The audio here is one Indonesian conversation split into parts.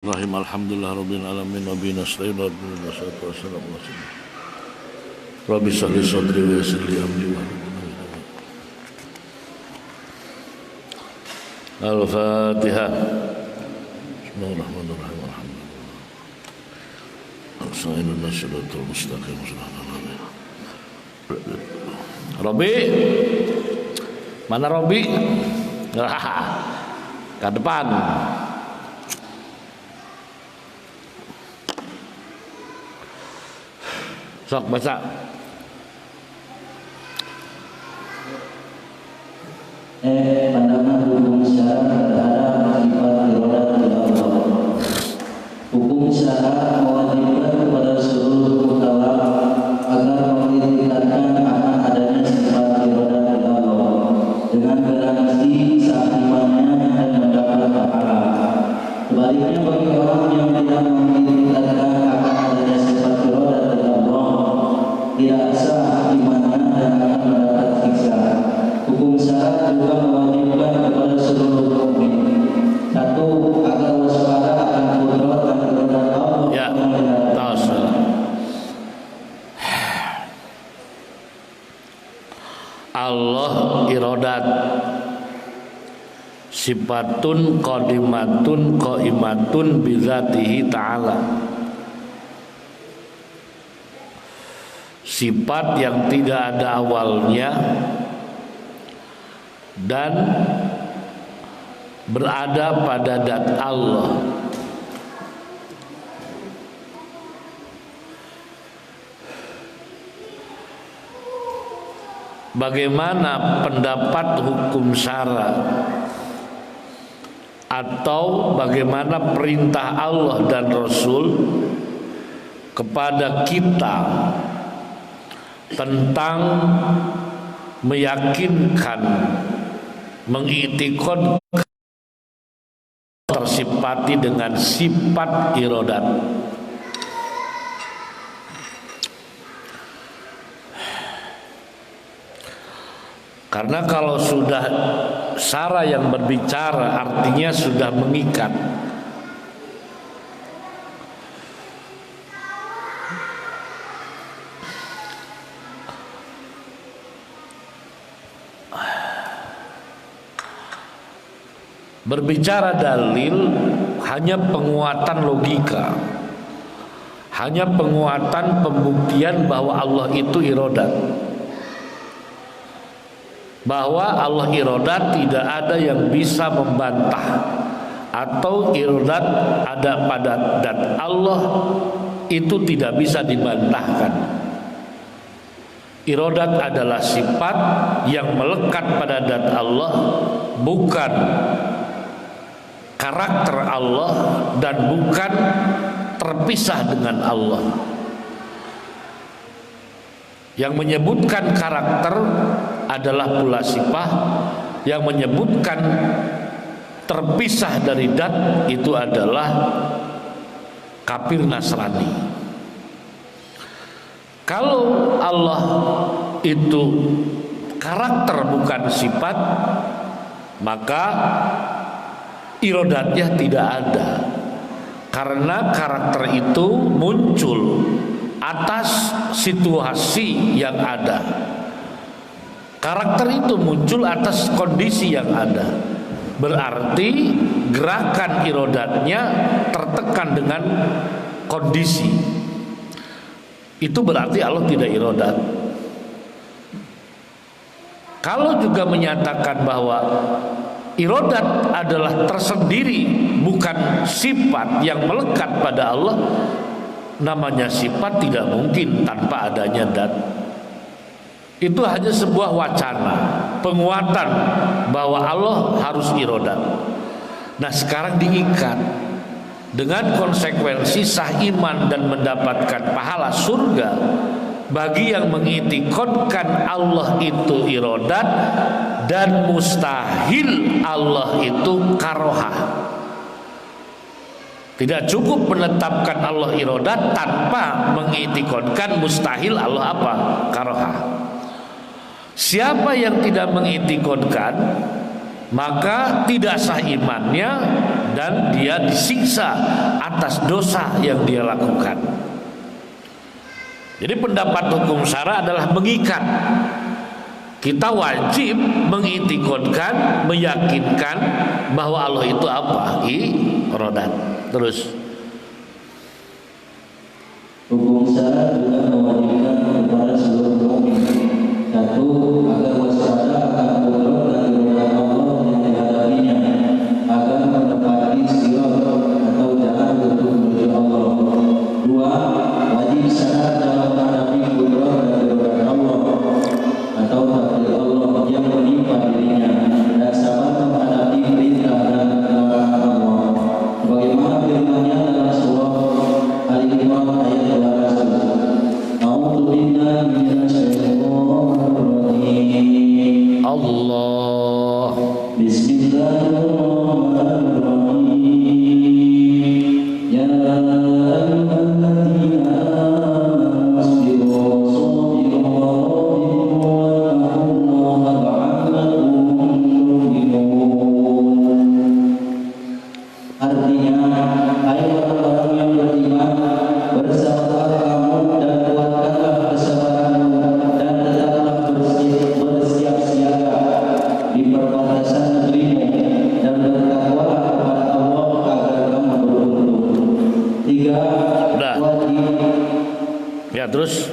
Rahim alhamdulillah rabbil alamin wa bihi nasta'in wa bihi wassalatu wassalamu ala rasulillah. Rabbi shrah li sadri wa yassir li amri wa Al-Fatihah. Bismillahirrahmanirrahim. Alhamdulillah. Shiratal mustaqim. Rabbi. Mana Rabbi? Ke depan. Sok baca. Pandangan hukum syarat terhadap sifat irodat Allah. Hukum syarat mewajibkan kepada seluruh mukallaf agar mengiktirafkan akan adanya sifat irodat Allah dengan garansi sahihnya dan mendapat pahala. Sebaliknya bagi orang yang tidak mengiktirafkan akan adanya sifat irodat Allah, tidak sah imannya dan akan mendapat siksa. Hukum syarat juga mewajibkan kepada seluruh mukmin. Satu, agar waspada akan kudrat dan irodat Allah. Ya, tahu. Allah irodat sifatun qadimatun qaimatun bizatihi ta'ala. Sifat yang tidak ada awalnya dan berada pada zat Allah. Bagaimana pendapat hukum syara atau bagaimana perintah Allah dan Rasul kepada kita tentang meyakinkan, mengiktikad tersifati dengan sifat irodat. Karena kalau sudah syara yang berbicara artinya sudah mengikat. Berbicara dalil hanya penguatan logika, hanya penguatan pembuktian bahwa Allah itu irodat, bahwa Allah irodat tidak ada yang bisa membantah, atau irodat ada pada zat Allah itu tidak bisa dibantahkan. Irodat adalah sifat yang melekat pada zat Allah, bukan karakter Allah dan bukan terpisah dengan Allah. Yang menyebutkan karakter adalah pula sifat, yang menyebutkan terpisah dari zat itu adalah kafir Nasrani. Kalau Allah itu karakter bukan sifat, maka irodatnya tidak ada, karena karakter itu muncul atas situasi yang ada. Karakter itu muncul atas kondisi yang ada. Berarti gerakan irodatnya tertekan dengan kondisi. Itu berarti Allah tidak irodat. Kalau juga menyatakan bahwa irodat adalah tersendiri, bukan sifat yang melekat pada Allah, namanya sifat tidak mungkin tanpa adanya zat. Itu hanya sebuah wacana, penguatan bahwa Allah harus irodat. Nah sekarang diikat dengan konsekuensi sah iman dan mendapatkan pahala surga bagi yang mengiktikadkan Allah itu irodat dan mustahil Allah itu karohah. Tidak cukup menetapkan Allah irodat tanpa mengiktikadkan mustahil Allah apa? Karohah. Siapa yang tidak mengiktikadkan maka tidak sah imannya dan dia disiksa atas dosa yang dia lakukan. Jadi pendapat hukum syara adalah mengikat. Kita wajib mengitikadkan, meyakinkan bahwa Allah itu apa? Irodat. Terus hukum syara juga mewajibkan kepada seluruh mukmin. Satu, agar waspada akan kudrat dan irodat Allah yang dihadapinya, agar mendapati sirat atau jalan untuk menuju Allah. Dua, wajib sadar dalam menghadapi kudrat dan irodat Allah atau takdir Allah yang menimpa dirinya, dan sabar menghadapi perintah dan larangan Allah. Sebagaimana firman-Nya dalam surah Al-Imran ayat 200. A'udzu billahi minasyaitonir rajim. Allah. Bismillahirrahmanirrahim. Ya ayyuhalladzina amanu wasbiru wasabiru warabitu wattaqullaha la'allakum tuflihun. Artinya, hai orang-orang yang beriman, bersabarlah kamu dan kuatkanlah kesabaranmu, dan tetaplah bersiap siaga di perbatasan negerimu, dan bertakwalah kepada Allah agar kamu beruntung. Tiga, wajib. Ya, terus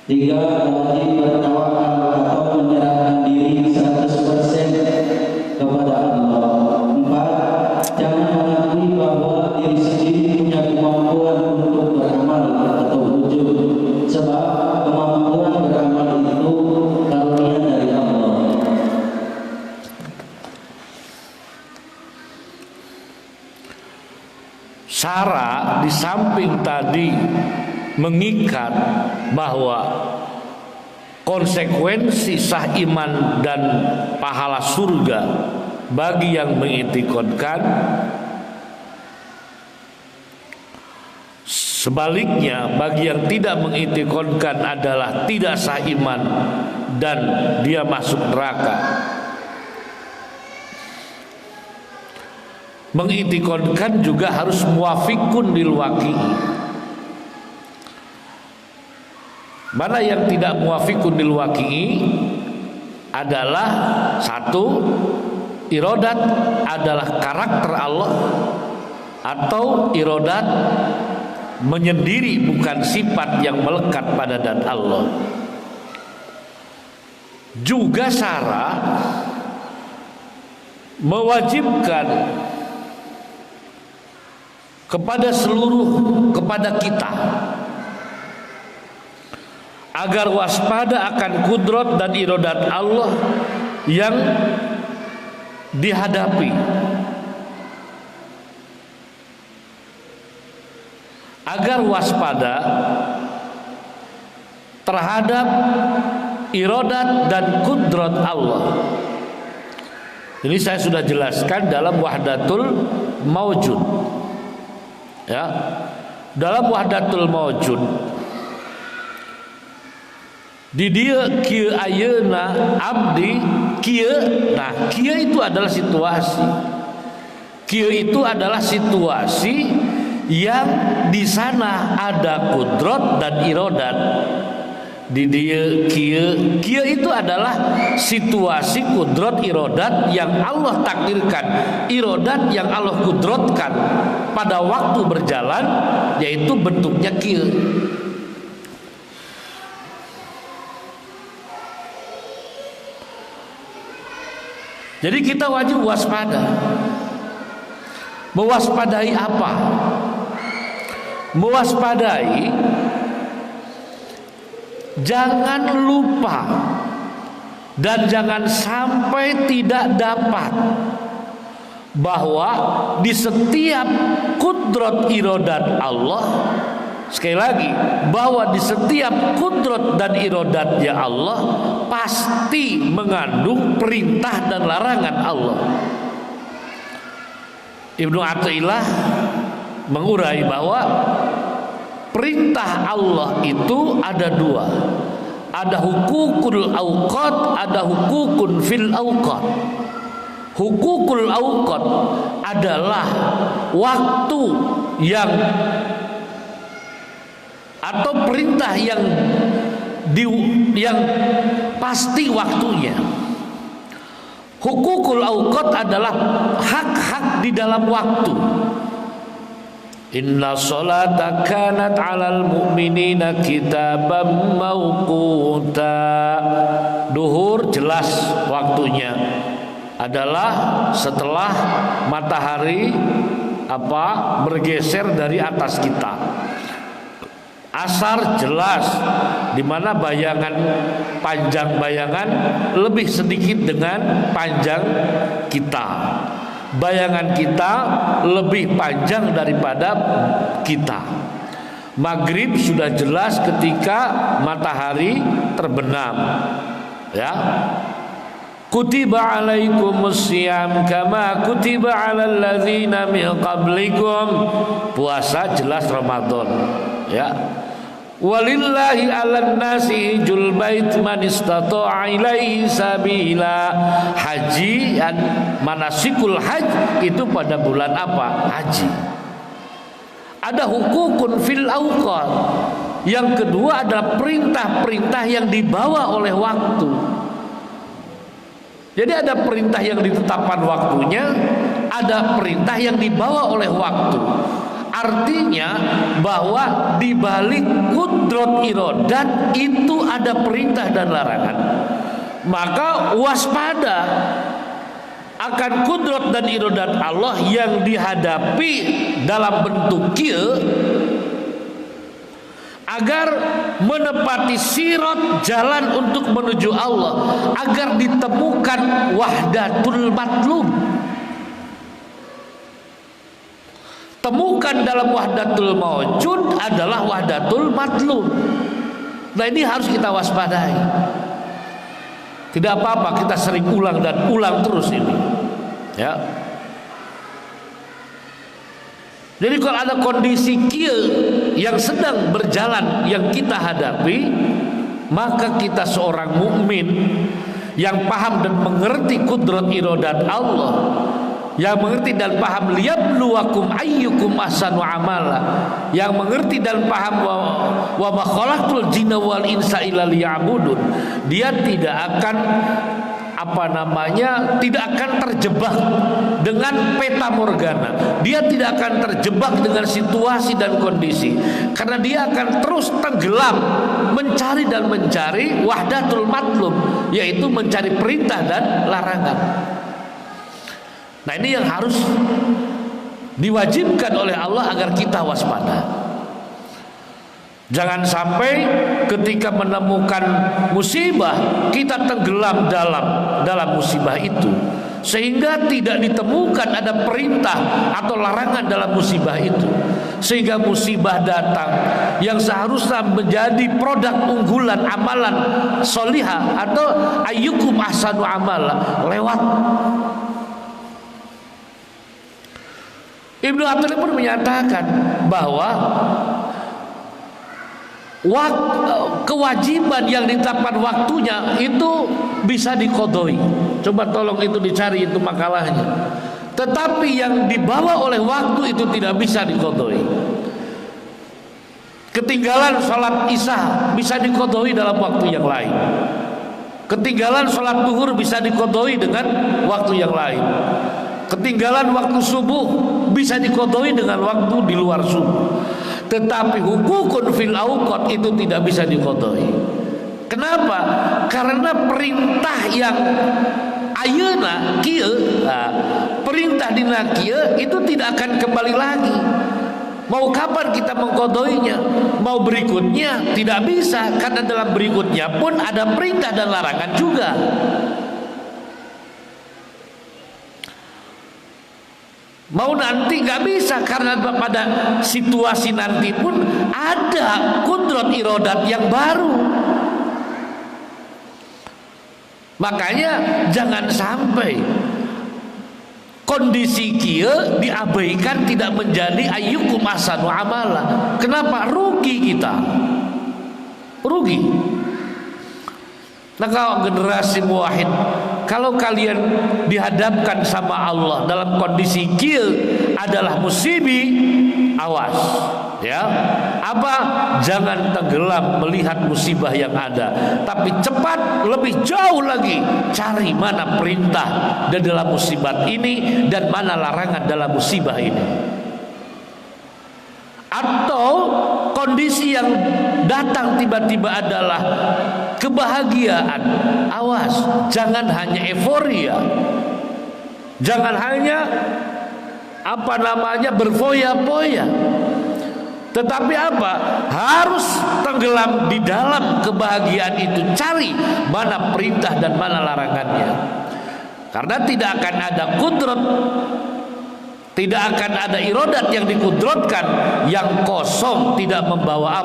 Wajib bertawakal atau menyerahkan diri 100% kepada Allah. 4, jangan mengakui bahwa diri sendiri punya kemampuan untuk beramal atau wujud, sebab kemampuan beramal itu karunia dari Allah. syara di samping tadi mengikat bahwa konsekuensi sah iman dan pahala surga bagi yang mengitikadkan, sebaliknya bagi yang tidak mengitikadkan adalah tidak sah iman dan dia masuk neraka. Mengitikadkan juga harus muafikun lil waqi'i. Mana yang tidak muafikun lil waqi'i adalah satu, irodat adalah karakter Allah, atau irodat menyendiri bukan sifat yang melekat pada zat Allah. Juga syara mewajibkan kepada kita agar waspada akan kudrat dan irodat Allah yang dihadapi, agar waspada terhadap irodat dan kudrat Allah. Ini saya sudah jelaskan dalam wahdatul maujud. Ya, dalam wahdatul maujud di dia kieu ayeuna abdi kieu. Nah, kieu itu adalah situasi. Kieu itu adalah situasi yang di sana ada kudrat dan irodat. Di dia kieu itu adalah situasi kudrat irodat yang Allah takdirkan, irodat yang Allah kudratkan pada waktu berjalan, yaitu bentuknya kieu. Jadi kita wajib waspada. Mewaspadai apa? Mewaspadai jangan lupa dan jangan sampai tidak dapat bahwa di setiap kudrat irodat Allah, sekali lagi, bahwa di setiap kudrat dan irodatnya Allah pasti mengandung perintah dan larangan Allah. Ibnu Athaillah mengurai bahwa perintah Allah itu ada dua. Ada hukukul awqat, ada hukukun fil awqat. Hukukul awqat adalah waktu yang atau perintah yang pasti waktunya. Hukukul awqat adalah hak-hak di dalam waktu. Inna sholata kanat 'alal mu'minina kitaban mawquta. Duhur jelas waktunya adalah setelah matahari bergeser dari atas kita. Asar jelas, di mana panjang bayangan lebih sedikit dengan panjang kita. Bayangan kita lebih panjang daripada kita. Maghrib sudah jelas ketika matahari terbenam. Ya. Kutiba alaikumus syiyam kama kutiba alal ladzina min qablikum. Puasa jelas Ramadan. Ya. Walillahi 'alan nasi hijjul bait man istata'a ilaihi sabila. Haji dan manasikul haji itu pada bulan apa? Haji. Ada hukukun fil awqat. Yang kedua adalah perintah-perintah yang dibawa oleh waktu. Jadi ada perintah yang ditetapkan waktunya, ada perintah yang dibawa oleh waktu. Artinya bahwa di balik kudrat iradat itu ada perintah dan larangan. Maka waspada akan kudrat dan iradat Allah yang dihadapi dalam bentuk kieu, agar menepati sirat jalan untuk menuju Allah, agar ditemukan wahdatul matlub. Temukan dalam wahdatul mawjud adalah wahdatul matlub. Nah, ini harus kita waspadai. Tidak apa-apa kita sering ulang dan ulang terus ini. Ya. Jadi kalau ada kondisi kieu yang sedang berjalan yang kita hadapi, maka kita seorang mukmin yang paham dan mengerti kudrat iradat Allah, yang mengerti dan paham liyabluwakum ayyukum ahsanu amala, yang mengerti dan paham wa ma khalaqtul jinna wal insa illa liya'budun, dia tidak akan tidak akan terjebak dengan peta morgana. Dia tidak akan terjebak dengan situasi dan kondisi, karena dia akan terus tenggelam mencari wahdatul matlub, yaitu mencari perintah dan larangan. Nah, ini yang harus diwajibkan oleh Allah agar kita waspada. Jangan sampai ketika menemukan musibah kita tenggelam dalam musibah itu, sehingga tidak ditemukan ada perintah atau larangan dalam musibah itu, sehingga musibah datang yang seharusnya menjadi produk unggulan amalan solihah atau ayyukum ahsanu amala lewat. Ibnu Athaillah pun menyatakan bahwa kewajiban yang ditetapkan waktunya itu bisa diqodoi. Coba tolong itu dicari itu makalahnya. Tetapi yang dibawa oleh waktu itu tidak bisa diqodoi. Ketinggalan sholat isya bisa diqodoi dalam waktu yang lain. Ketinggalan sholat zuhur bisa diqodoi dengan waktu yang lain. Ketinggalan waktu subuh bisa diqodoi dengan waktu di luar subuh. Tetapi hukukun fil awqat itu tidak bisa diqodoi. Kenapa? Karena perintah yang ayeuna kieu, perintah dina kieu itu tidak akan kembali lagi. Mau kapan kita mengqodoinya? Mau berikutnya tidak bisa, karena dalam berikutnya pun ada perintah dan larangan juga. Mau nanti nggak bisa, karena pada situasi nanti pun ada kudrat iradat yang baru. Makanya jangan sampai kondisi kieu diabaikan, tidak menjadi ayyukum ahsanu amala. Kenapa? Rugi kita. Rugi. Nah, kalau generasi muwahhid kalau kalian dihadapkan sama Allah dalam kondisi kieu adalah musibi, awas ya. Apa? Jangan tenggelam melihat musibah yang ada, tapi cepat lebih jauh lagi cari mana perintah di dalam musibah ini dan mana larangan dalam musibah ini. Atau kondisi yang datang tiba-tiba adalah kebahagiaan, awas, jangan hanya euforia, jangan hanya berfoya-foya, tetapi harus tenggelam di dalam kebahagiaan itu, cari mana perintah dan mana larangannya. Karena tidak akan ada kudrat, tidak akan ada irodat yang dikudrotkan yang kosong, tidak membawa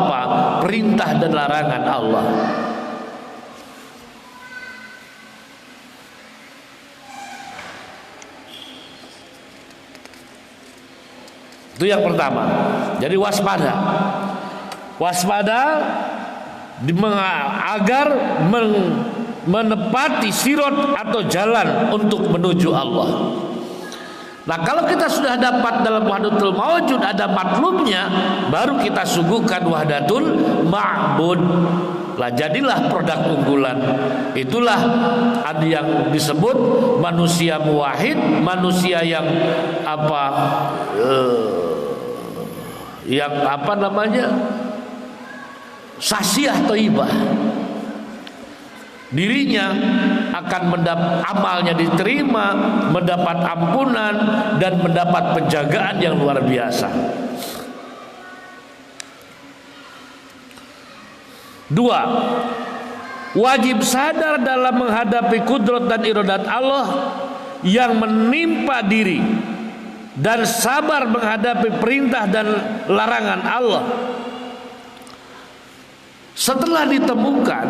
perintah dan larangan Allah. Itu yang pertama. Jadi waspada agar menepati sirot atau jalan untuk menuju Allah. Nah, kalau kita sudah dapat dalam wahdatul mawjud ada matlubnya, baru kita suguhkan wahdatul ma'bud. Lah jadilah produk unggulan. Itulah ada yang disebut manusia muwahhid, manusia yang sasiyah thayyibah. Dirinya akan amalnya diterima, mendapat ampunan dan mendapat penjagaan yang luar biasa. 2. Wajib sadar dalam menghadapi kudrat dan iradat Allah yang menimpa diri dan sabar menghadapi perintah dan larangan Allah. Setelah ditemukan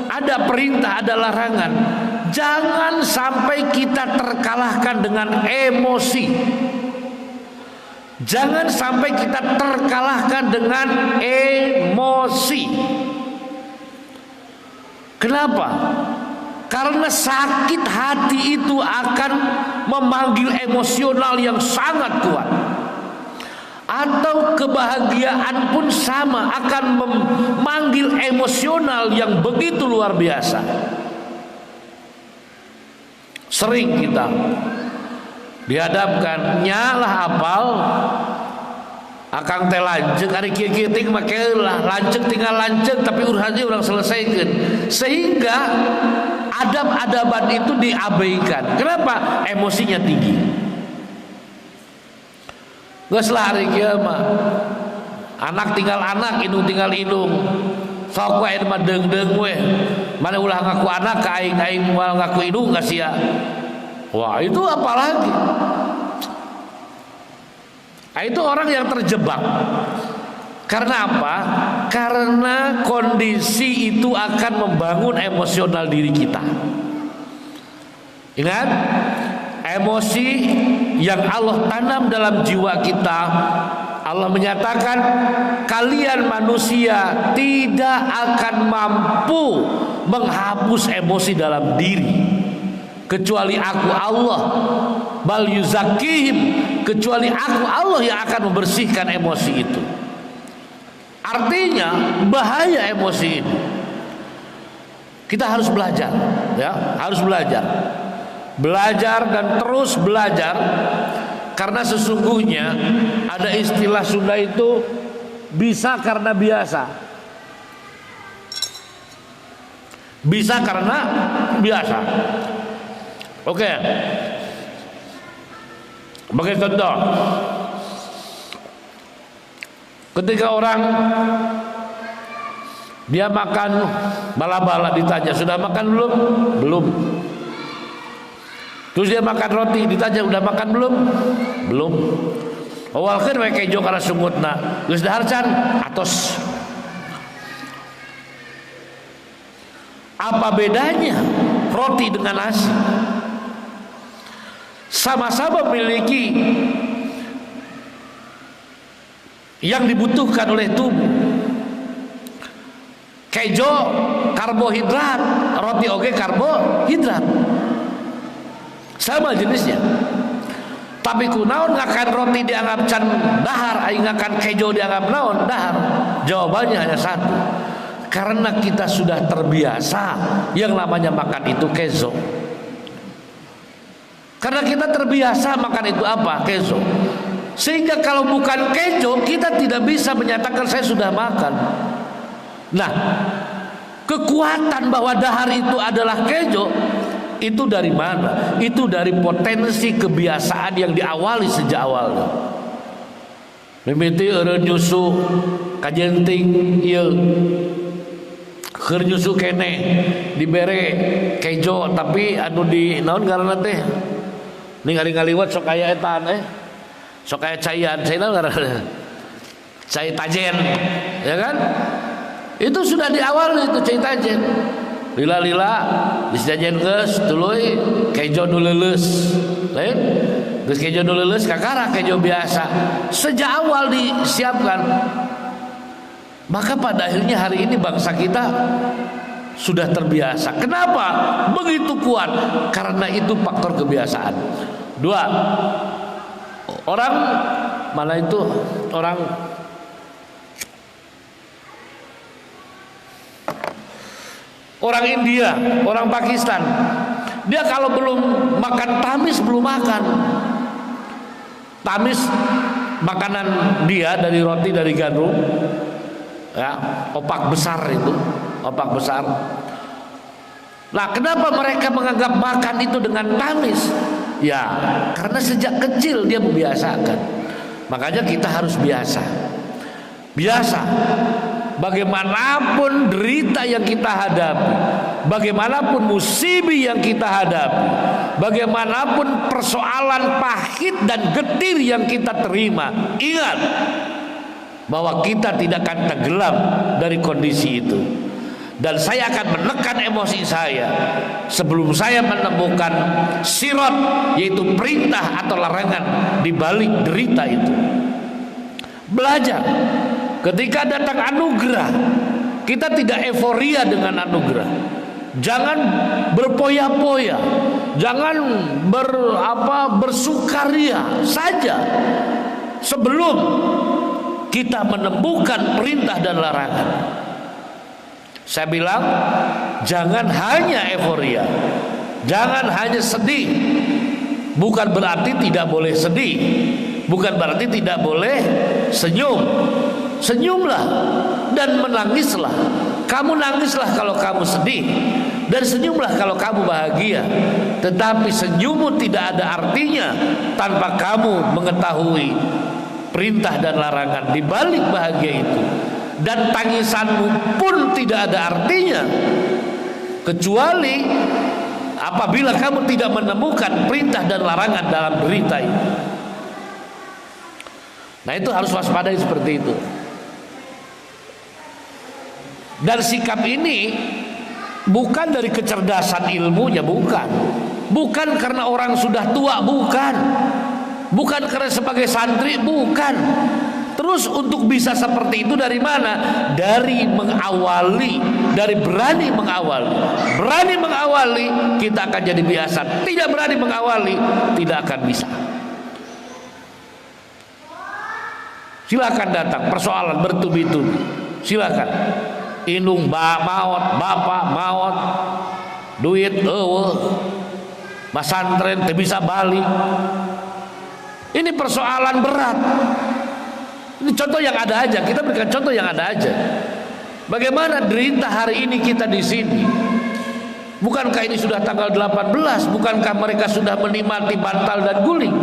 ada perintah, ada larangan, jangan sampai kita terkalahkan dengan emosi. Jangan sampai kita terkalahkan dengan emosi. Kenapa? Karena sakit hati itu akan memanggil emosional yang sangat kuat. Atau kebahagiaan pun sama, akan memanggil emosional yang begitu luar biasa. Sering kita dihadapkan nyalah apal akang teh lanceuk ari kieu-kieu ting make lah lanceuk tinggal lanceuk tapi urusannya urang selesaikeun, sehingga adab-adaban itu diabaikan. Kenapa? Emosinya tinggi. Geus lah ari kieu mah anak tinggal anak, indung tinggal indung, sok wae mah deung-deung we, mana ulah ngaku anak ka aing moal ngaku indung ka sia. Wah, itu apalagi? Itu orang yang terjebak. Karena apa? Karena kondisi itu akan membangun emosional diri kita. Ingat, emosi yang Allah tanam dalam jiwa kita. Allah menyatakan kalian manusia tidak akan mampu menghapus emosi dalam diri kecuali aku Allah, bal yuzakkihim, kecuali aku Allah yang akan membersihkan emosi itu. Artinya bahaya emosi ini. Kita harus belajar, ya, harus belajar dan terus belajar, karena sesungguhnya ada istilah Sunda itu bisa karena biasa. Bisa karena biasa. Oke. Sebagai contoh, ketika orang dia makan bala-bala, ditanya sudah makan belum? Belum. Terus dia makan roti, ditanya udah makan belum? Belum. Awalkeun we kejo kana sungutna, geus dahar can atos. Apa bedanya roti dengan nasi? Sama-sama memiliki yang dibutuhkan oleh tubuh. kejo karbohidrat, roti oge karbohidrat, sama jenisnya. Tapi kunaon ngakan roti dianggap can dahar, aing ngakan kejo dianggap naon dahar? Jawabannya hanya satu, karena kita sudah terbiasa yang namanya makan itu kezo. Karena kita terbiasa makan itu apa? Kezo. Sehingga kalau bukan kejo, kita tidak bisa menyatakan saya sudah makan. Nah, kekuatan bahwa dahar itu adalah kejo itu dari mana? Itu dari potensi kebiasaan yang diawali sejak awalnya. Mimiti eureun nyusu kajenting ieu keur nyusu kene dibere kejo, tapi anu di naon ngaranna teh ningali ngaliwat sok aya etan sok aya caian, cai naon ngaranna? Cai tajen, ya kan? Itu sudah diawali itu cai tajen. Lila-lila disajen geus tuluy kejo nu leuleus. Lain geus kejo nu leuleus kakara kejo biasa. Sejak awal disiapkan. Maka pada akhirnya hari ini bangsa kita sudah terbiasa. Kenapa begitu kuat? Karena itu faktor kebiasaan. Dua, orang mana itu orang India, orang Pakistan, dia kalau belum makan tamis belum makan. Tamis makanan dia dari roti dari gandum, ya, opak besar itu, opak besar. Nah, kenapa mereka menganggap makan itu dengan tamis? Ya, karena sejak kecil dia membiasakan. Makanya kita harus biasa. Bagaimanapun derita yang kita hadapi, bagaimanapun musibah yang kita hadapi, bagaimanapun persoalan pahit dan getir yang kita terima, ingat bahwa kita tidak akan tenggelam dari kondisi itu. Dan saya akan menekan emosi saya sebelum saya menemukan sirot, yaitu perintah atau larangan di balik derita itu. Belajar. Ketika datang anugerah, kita tidak euforia dengan anugerah. Jangan berpoya-poya, jangan bersukaria saja sebelum kita menemukan perintah dan larangan. Saya bilang, jangan hanya euforia, jangan hanya sedih. Bukan berarti tidak boleh sedih, bukan berarti tidak boleh senyum. Senyumlah dan menangislah. Kamu nangislah kalau kamu sedih, dan senyumlah kalau kamu bahagia. Tetapi senyummu tidak ada artinya tanpa kamu mengetahui perintah dan larangan di balik bahagia itu. Dan tangisanmu pun tidak ada artinya kecuali apabila kamu tidak menemukan perintah dan larangan dalam derita itu. Nah, itu harus waspadai seperti itu. Dan sikap ini bukan dari kecerdasan ilmunya, bukan karena orang sudah tua, bukan karena sebagai santri, bukan. Terus untuk bisa seperti itu dari mana? Dari mengawali, dari berani mengawali. Berani mengawali, kita akan jadi biasa. Tidak berani mengawali, tidak akan bisa. Silakan datang persoalan bertubi-tubi, silakan. Indung maot, bapak maot, duit masantren teu bisa balik. Ini persoalan berat. Ini contoh yang ada aja, kita berikan contoh yang ada aja. Bagaimana derita hari ini kita di sini? Bukankah ini sudah tanggal 18? Bukankah mereka sudah menikmati bantal dan guling?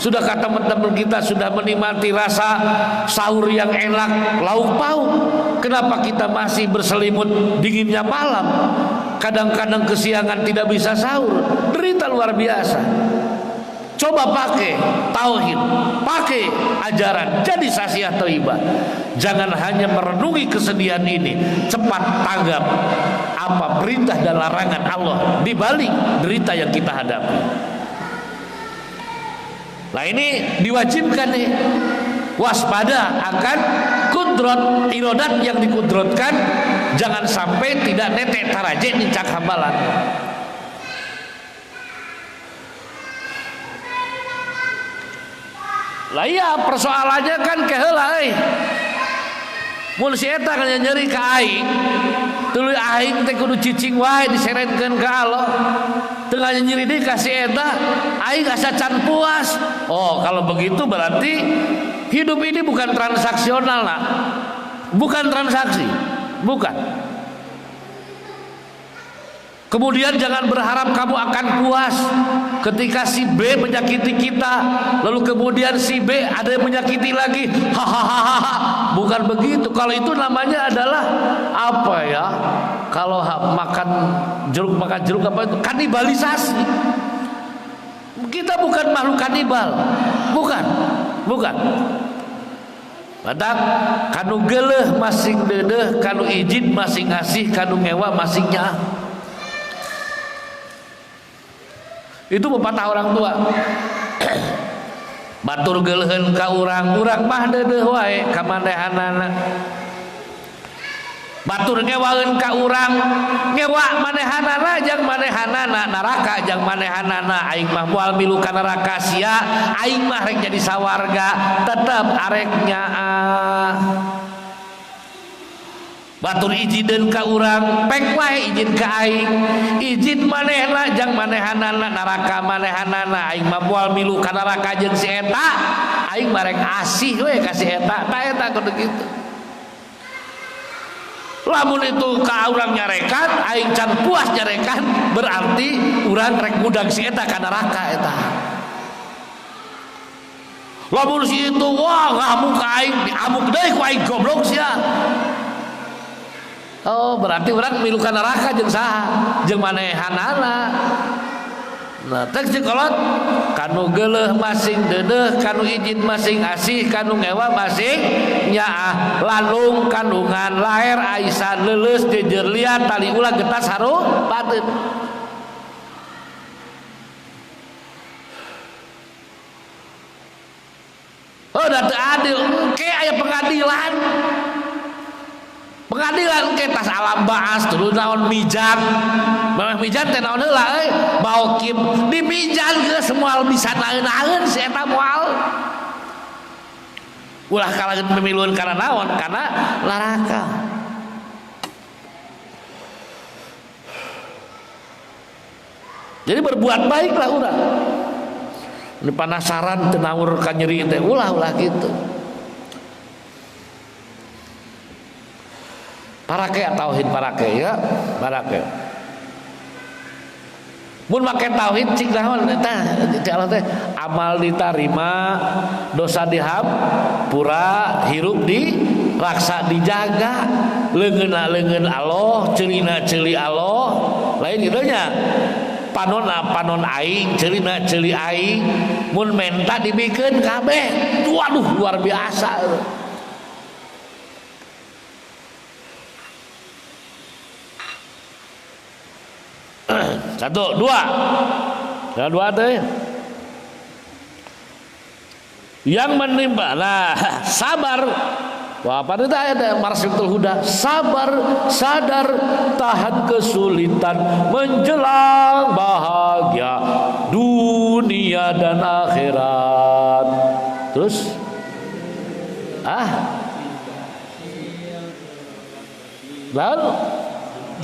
Sudahkah teman-teman kita sudah menikmati rasa sahur yang enak, lauk pauk? Kenapa kita masih berselimut dinginnya malam? Kadang-kadang kesiangan tidak bisa sahur. Derita luar biasa. Coba pakai tauhid, pakai ajaran, jadi sasiah thayyibah. Jangan hanya merenungi kesedihan ini, cepat tanggap apa perintah dan larangan Allah di balik derita yang kita hadapi. Nah, ini diwajibkan nih, waspada akan kudrat irodat yang dikudratkan jangan sampai tidak netek taraje nincak hambalan. Lah iya persoalannya kan keheula euy. Mun si eta kan nyeri ka aing, tuluy aing teh kudu cicing wae diseretkeun ka Allah. Teu nyeri deui ka si eta, aing asa can puas. Oh, kalau begitu berarti hidup ini bukan transaksional, nak. Bukan transaksi, bukan. Kemudian jangan berharap kamu akan puas ketika si B menyakiti kita, lalu kemudian si B ada yang menyakiti lagi. Hahaha. Bukan begitu. Kalau itu namanya adalah apa ya? Kalau makan jeruk apa itu? Kanibalisasi. Kita bukan makhluk kanibal. Bukan. Badak kanu geuleuh masing deudeuh, kanu ijid masing ngasih, kanu ngewa masing nyaah. Itu pepatah orang tua. Batur geuleuheun ka urang mah deudeuh wae ka manehanana. Batur ngewaeun ka urang, ngewa manehanana jeung manehanana neraka jeung manehanana. Aing mah moal milu ka neraka sia, aing mah rek jadi sawarga, tetep arek nyaah. Batur ijideun ka urang, pek wae izin ka aing. Izin manehna jeung manehanana neraka manehanana. Aing mah moal milu ka neraka jeung si eta, aing mah rek asih we ka si eta. Tah eta kudu kitu. Lamun itu ka urang nyarekan, aing can puas nyarekan, berarti urang rek ngudang si eta ka neraka eta. Lamun si itu wah ngamuk ka aing, diamuk deui ku aing goblok sia. Oh, berarti orang milu ka neraka jeung saha? Jeung manehanana. Nah, teh kolot kanu geuleuh masing deudeuh, kanu ijin masing asih, kanu ngewa masing nyaah. Lanung kandungan laher aisan leuleus jejer liat tali ulah getas haru pateun. Oh, da teu adil, engke aya pengadilan. Pengadilan ke tas alam baas dulu naon mijan, memang mijan teh naon heula euy, baokim di mijan ge semua bisa naeun-naeun si eta moal. Ulah kalageun pemiluan karena naon? Karena laraka. Jadi berbuat baiklah urang. Ini panasaran teu naur ka nyeri teh ulah gitu. Parake tauhid parake ya, parake. Mun make tauhid cik naon eta Allah teh amal diterima, dosa dihapura, hirup diraksa dijaga, leungeun Allah, ceulina ceuli Allah, lain kitu nya. Panon aing, ceulina ceuli aing, mun menta dibikeun kabeh. Waduh luar biasa. Satu, dua teh yang menimpa. Nah, sabar. Wah, pada itu ayat Marsyatul Huda. Sabar, sadar, tahan kesulitan menjelang bahagia dunia dan akhirat. Terus lalu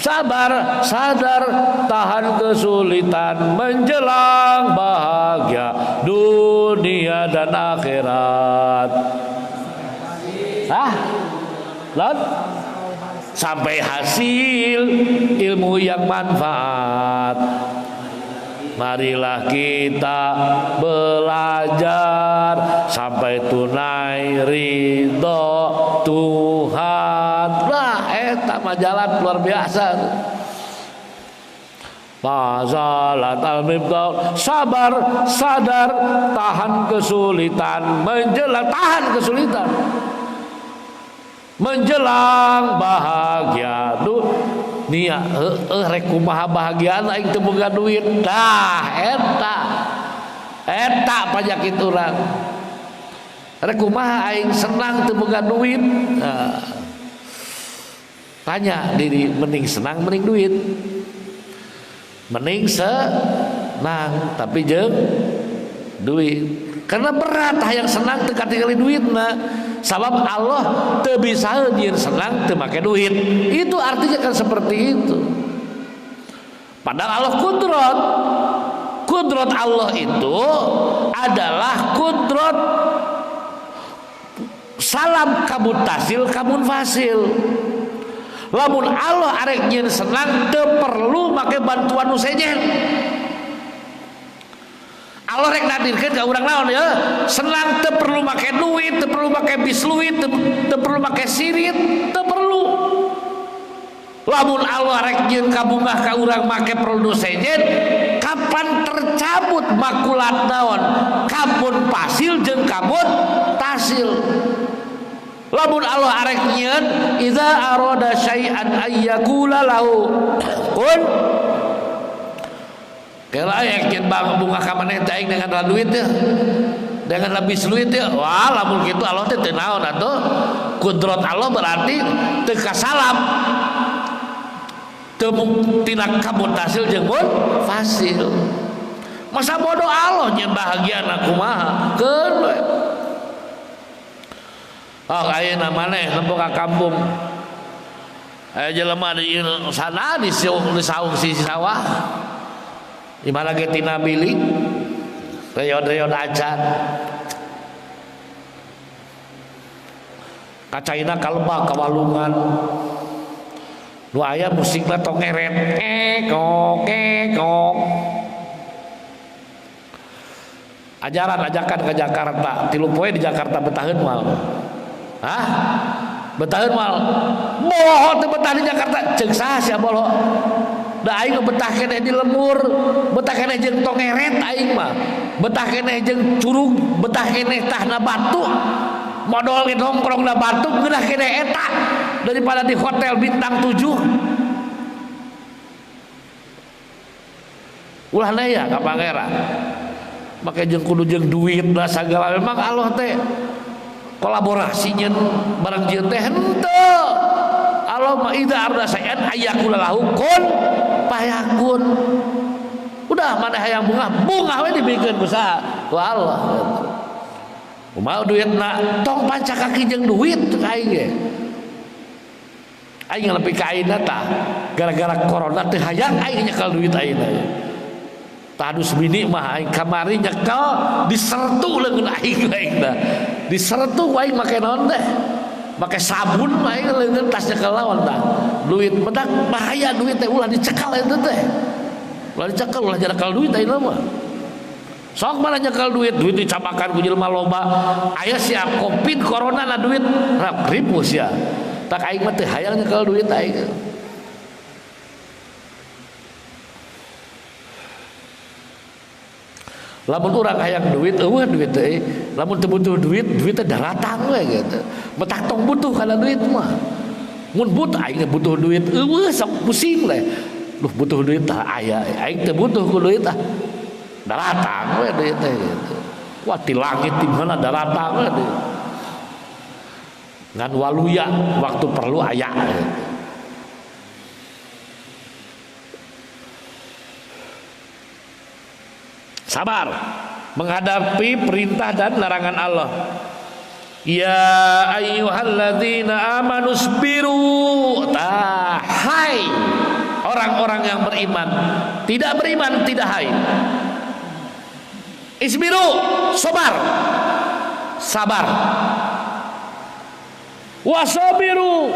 sabar, sadar, tahan kesulitan menjelang bahagia dunia dan akhirat. Lalu sampai hasil ilmu yang manfaat. Marilah kita belajar sampai tunai ridho Tuhan. Nah, eta majalah luar biasa. Mazalat al-mibdal. Sabar, sadar, tahan kesulitan menjelang, tahan kesulitan menjelang bahagia dunia. Rek kumaha bahagiaan aing teu boga duit. Dah eta panyakit urang. Rek kumaha aing senang teu boga duit. Tanya diri, mending senang mending duit. Mending senang tapi jeung duit. Karena berat hayang senang teu katingali duitna. Sabab Allah teu bisa jeung senang teu make duit. Itu artinya kan seperti itu. Padahal Allah kudrat. Kudrat Allah itu adalah kudrat salam kabut tasil kabun fasil. Lamun Allah arek nyeun senang teu perlu make bantuan nu sejen. Allah rek nadirkeun ka urang naon ya, senang teu perlu make duit, teu perlu make bisluit, teu perlu make sirit, teu perlu. Lamun Allah rek nyeun kabungah ka urang make perlu sejen, kapan tercabut makulat naon? Kabun pasil jeung kabut tasil. Lamun Allah arek nyeun idza arada syai'an ayyakula lahu kun kela yakin bang bunga ka maneh teh aing dengan duit teh dengan lebih duit teh wah lamun kitu Allah teh teu naon atuh kudrat Allah berarti teu kasalam teu tina kabut hasil jeung mun fasil masa bodoh Allah nya bahagiana kumaha keun we. Oh ayeuna maneh nempo ka kampung. Aya jelema di sana di saung sisi sawah. Di mana ge tina bilik. Reod-reod acan. Kacaina kalebak kawalungan. Nu aya musikna tong ngeret. Kekok kekok. Ajakan ke Jakarta. 3 poe di Jakarta betaheun moal. Hah? Betaheun moal. Moho teu betah di Jakarta. Ceuk saha sia bolo? Da aing betah keneh di lembur, betah keneh jeung tongeret aing mah. Betah keneh jeung curug, betah keneh tahna batu. Modal ge nongkrongna batu geunah keneh eta daripada di hotel bintang 7. Ulah ya ka pangeran. Make jeung kudu jeung duit da sagala memang Allah teh kolaborasinya barang jeung teh henteu. Allah ma idza arda sayan ayyakul lahu kun payakun. Udah mana hayang bunga we dibikeun ku saha? Ku Allah. Kumaha duitna tong panca kaki jeung duit aing ge. Aing lebih ka ayeuna tah gara-gara corona teh hayang aing nyekel duit ayeuna. Tadus bini mah aing kamari nyekel disertu leungeun aing tah. Disertu aing make naon teh? Make sabun aing leungeun tas nyekel lawan tah. Duit bedak bahaya duit teh ulah dicekal eta teh. Ulah dicekal ulah nyekel duit ayeuna mah. Sok mana nyekel duit dicapakan ku jelema loba. Aya sia Covid corona na duit rap ribus ya. Tak aing mah teh hayang nyekel duit aing. Lamun urang hayang duit eueuh duit teh lamun teu butuh duit teh daratang we gitu betak tong butuh kana duit mah mun butuh aing butuh duit eueuh sok pusing le duh butuh duit tah aya aing teu butuh ku duit tah daratang we duit teh gitu wah ti langit di mana daratang we duit ngan waluya waktu perlu aya gitu. Sabar menghadapi perintah dan larangan Allah. Ya ayyuhalladzina amanu sabiru. Hai orang-orang yang beriman. Tidak beriman tidak hai. Isbiru, sabar. Sabar. Wasabiru,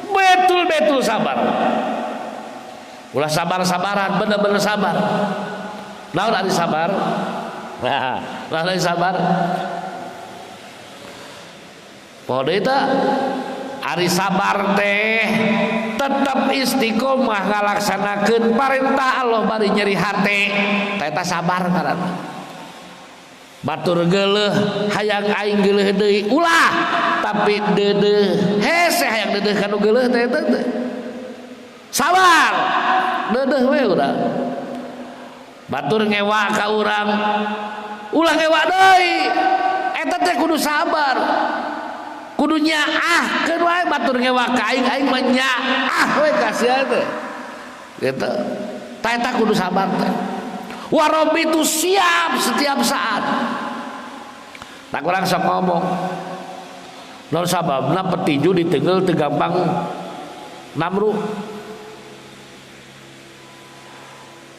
betul-betul sabar. Ulah sabar-sabaran, bener-bener sabar. Naon ari sabar? Nah, ari sabar. Podo eta ari sabar teh tetap istiqomah ngalaksanakeun parentah Allah bari nyeri hate. Eta sabar karana. Batur geuleuh hayang aing geuleuh deui ulah tapi deudeuh hese hayang deudeuh kanu geuleuh teh eta teh. Sabar. Deudeuh we urang. Batur ngewa ka urang ulah ngewa deui eta teh kudu sabar kudu nyaahkeun wae batur ngewak ka aing mah nyaah we kasihan teh gitu. Tah eta kudu sabar teh. Warobi itu siap setiap saat. Tak kurang sok ngomong. Non sababna petinju diteunggeul teu gampang namru.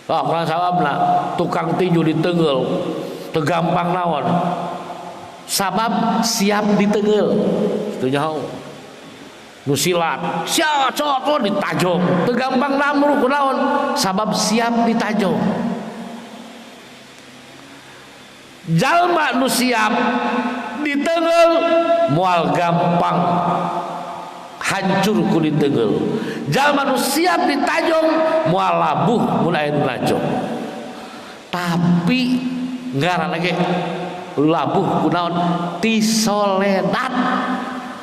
Oh, kurang sababna tukang tinju diteunggeul teu gampang naon. Sabab siap diteunggeul. Teu nyaho. Nu silat, sia cot ditajong, teu gampang namru kunaon? Sabab siap ditajong. Jalma nu siap diteunggeul moal gampang hancur ku diteunggeul. Jalma nu siap ditajong moal labuh mun aya nu najong. Tapi ngaranna ge labuh kunaon? Tisoledat.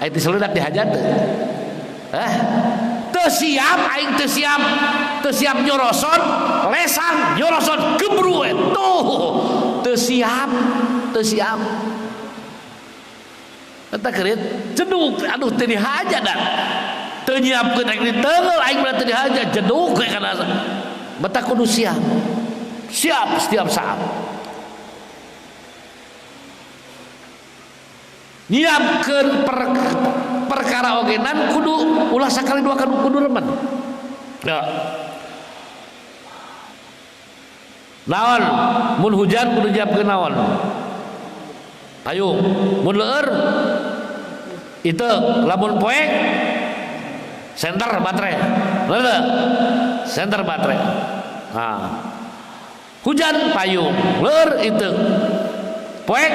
Aya tisoledat dihajat teu? Teu siap aing teu siap nyoroson lesang nyoroson gebru tuh teu siap eta keureut jeduk aduh teu dihaja dan teu nyiapkeun aing diteunggeul aing mah teu dihaja jeduk we kana beta kudu siap setiap saat nyiapkeun perkara ogenan kudu ulah sakali dua kali kudu remen ya. Naon mun hujan kudu nyiapkeun naon payung mun leueur itu lamun poek senter baterai leuleuh senter baterai hujan payung leueur itu poek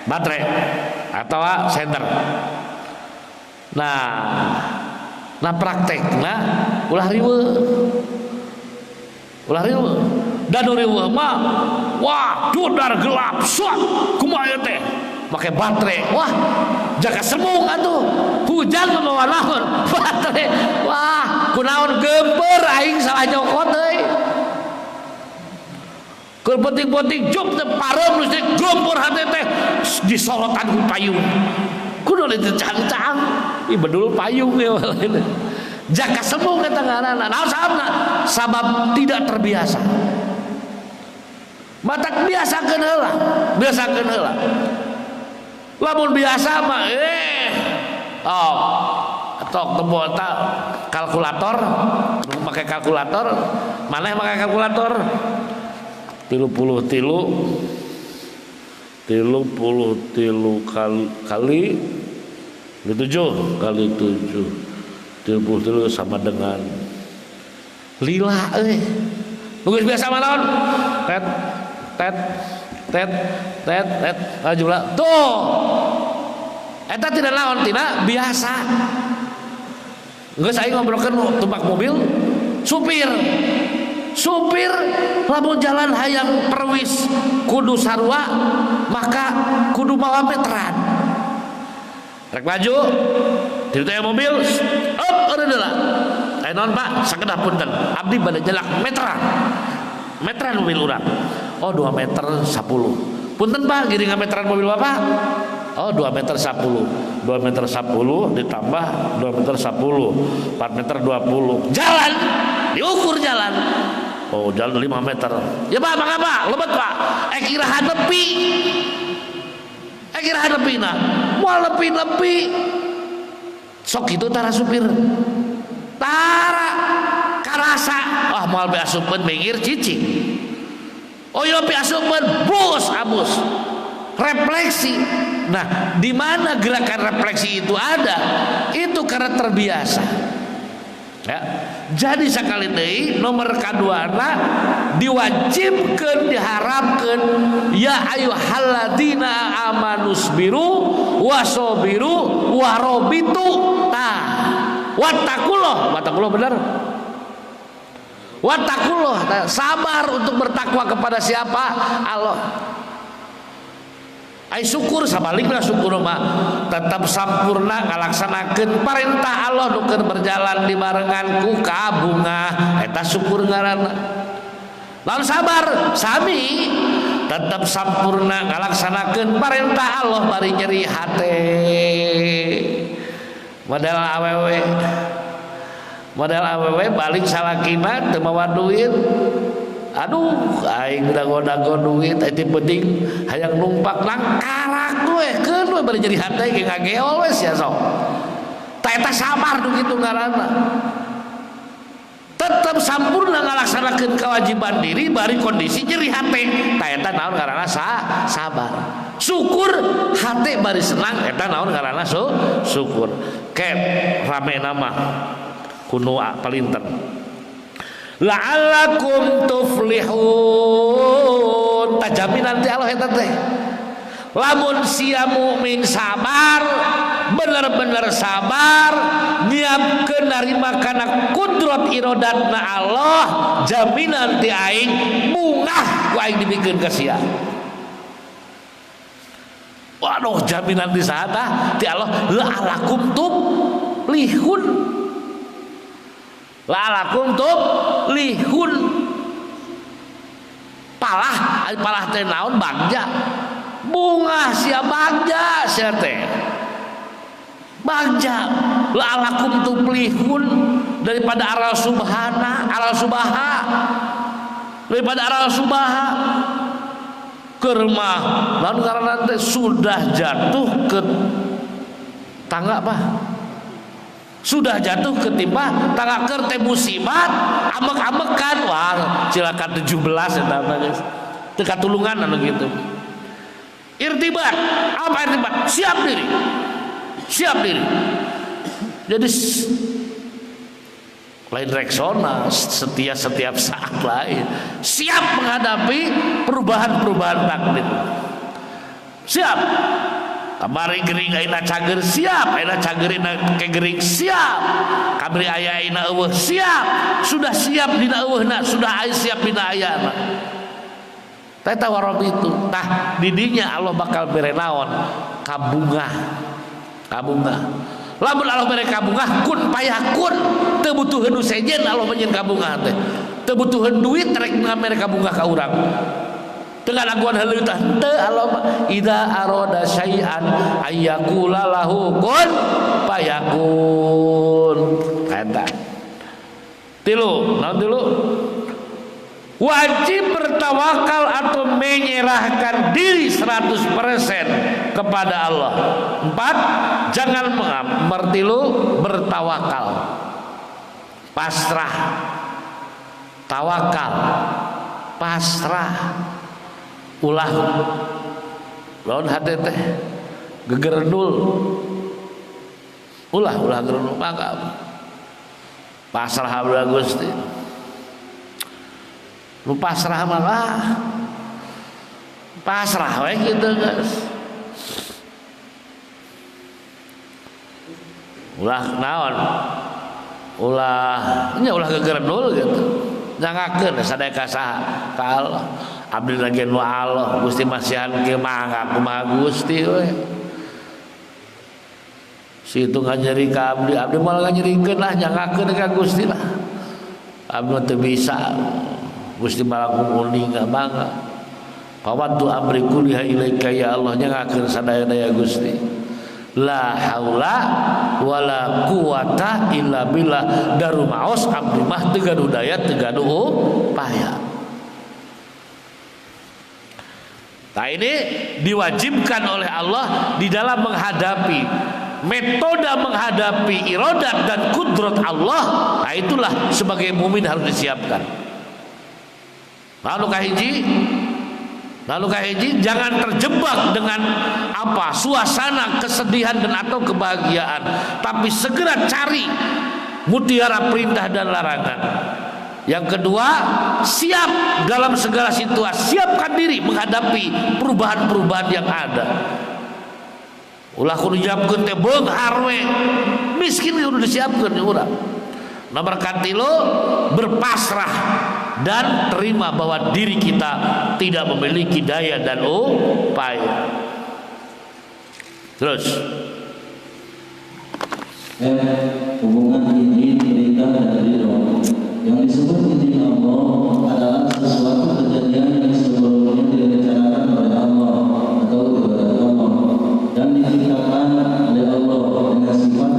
baterai atau senter. Nah praktekna ulah riweuh dan riweuh mah wah dudar gelap suat kumaha teh make baterai wah jaga semung atuh hujan membawa naon baterai wah kunaon gempeur aing salah nyokot euy keur penting-penting juk teh parem geus gempeur hate teh disorotan ku payung kudu teh cang-cang ih bedul payung ya jaka semung eta ngaranna naon sababna sabab tidak terbiasa matak biasakeun heula lamun biasa mah tok teu eta kalkulator make kalkulator maneh make kalkulator 33 kali 7 kali 7 33 sama dengan lila geus biasa manaon tet jumlah tuh eta tidak naon tina biasa geus aing ngobrolkeun tumpak mobil supir lamun jalan hayang perwis kudu sarua maka kudu mawa meteran rek maju di teu mobil eureula aya naon Pak sakedah punten abdi bade jelak meteran mobil urang 2 meter 10 punten Pak giringan meteran mobil Bapak 2 meter 10 2 meter 10 ditambah 2 meter 10 4 meter 20 jalan diukur jalan jalan 5 meter ya Pak mangapa lebet Pak kirahan nepi na moal nepi sok itu tara supir tara karasa moal beasupkeun minggir cicing ieu beasupkeun bus abus refleksi. Nah, di mana gerakan refleksi itu ada? Itu karena terbiasa. Ya. Jadi sekali deui nomor kaduana diwajibkeun diharapkeun ya ayyuhalladzina amanusbiru wasobiru warobitu. Tah, wattaqullah benar. Wattaqullah, sabar untuk bertakwa kepada siapa? Allah. Ai syukur sabalikna syukur mah tetap sampurna ngalaksanakeun perintah Allah nu keur berjalan di barengan ku kabungah eta syukur ngaranna. Lamun sabar sami tetap sampurna ngalaksanakeun perintah Allah bari nyeri hate model awewe balik salakina teu mawa duit. Aduh aing dago-dago duit itu penting hayang numpak langkarak we keun we bari jadi hate ge ngageol we sia sok. Ta eta sabar nu kitu ngaranna. Tetep sampurna ngalaksanakeun kewajiban diri bari kondisi nyeri hate. Ta eta naon ngaranna sabar. Syukur hate bari senang eta naon ngaranna syukur. Ke rame nama kuno palinten. La'allakum tuflihun. Tajaminan ti Allah eta teh. Lamun sia mukmin sabar, bener-bener sabar, nyiapkeun narima kana kudrat iradatna Allah, jaminan ti aing bungah ku aing dibikeun ka sia. Waduh, jaminan ti saha ti Allah, la'allakum tuflihun. La'allakum tuflihun. Palah teh naon bagja. Bunga sia bagja sia teh. Bagja la'allakum tuflihun daripada aral subaha. Daripada aral subaha. Kermah lalu karena teh sudah jatuh ke tangga apa? Sudah jatuh ketimpa tangga keur teh musibat amek-amekan wah silakan 17 eta geus teu katulungan anu kitu. Irtibat, apa irtibat? Siap diri. Jadi lain reksona setiap saat lain siap menghadapi perubahan takdir. Siap. Kamari gering ayeuna cager siap, ayeuna cagerina kegering siap. Kamari aya ayeuna eueuh siap. Sudah siap dina eueuhna, sudah siap dina ayana. Tah warab itu. Tah didinya Allah bakal bere naon? Kabungah. Lamun Allah bere kabungah kun payakun. Teu butuheun nu sejen Allah menyeun kabungah teh. Teu butuheun duit rek mere kabungah ka urang. Dengan aguan haleutah teu Allah idza arada syai'an ayyakula lahu kun payakun. Eta. Tilu, naon tilu? Wajib bertawakal atau menyerahkan diri 100% kepada Allah. 4, jangan mertilu bertawakal. Pasrah. Tawakal. Pasrah. Ulah lawan hate teh gegerendul. Ulah gerendul mangga. Pasrah abda Gusti. Lu pasrah mah pasrah we kitu guys. Ulah naon? Ulah gegerendul gitu. Jangakeun sadaya saha ka Allah. Abdi lagi nu Allah Gusti masihan ge mangga kumaha Gusti we. Situ nganyeri ka abdi malah nganyerikeun lah jangakeun ka Gusti lah. Abdi teu bisa. Gusti malah kuning mangga. Pawaddu amri kulliha ilaika ya Allah jangakeun sadaya-daya Gusti. La haula wala quwata illa billah. Daru maos abdi mah teu gaduh daya teu gaduh upaya. Nah ini diwajibkan oleh Allah di dalam menghadapi metode menghadapi iradat dan kudrat Allah. Nah itulah sebagai mukmin harus disiapkan. Lalu kahiji jangan terjebak dengan apa suasana kesedihan dan atau kebahagiaan, tapi segera cari mutiara perintah dan larangan. Yang kedua, siap dalam segala situasi, siapkan diri menghadapi perubahan-perubahan yang ada. Ulah kudu nyiapkeun teh beunghar we. Miskin kudu disiapkeun urang. Nomor katilu berpasrah dan terima bahwa diri kita tidak memiliki daya dan upaya. Terus hubungan izin, perintah dan ridho. Yang disebut izin Allah adalah sesuatu kejadian yang sebelumnya direncanakan oleh Allah atau ibadat Allah dan diciptakan oleh Allah dengan sifat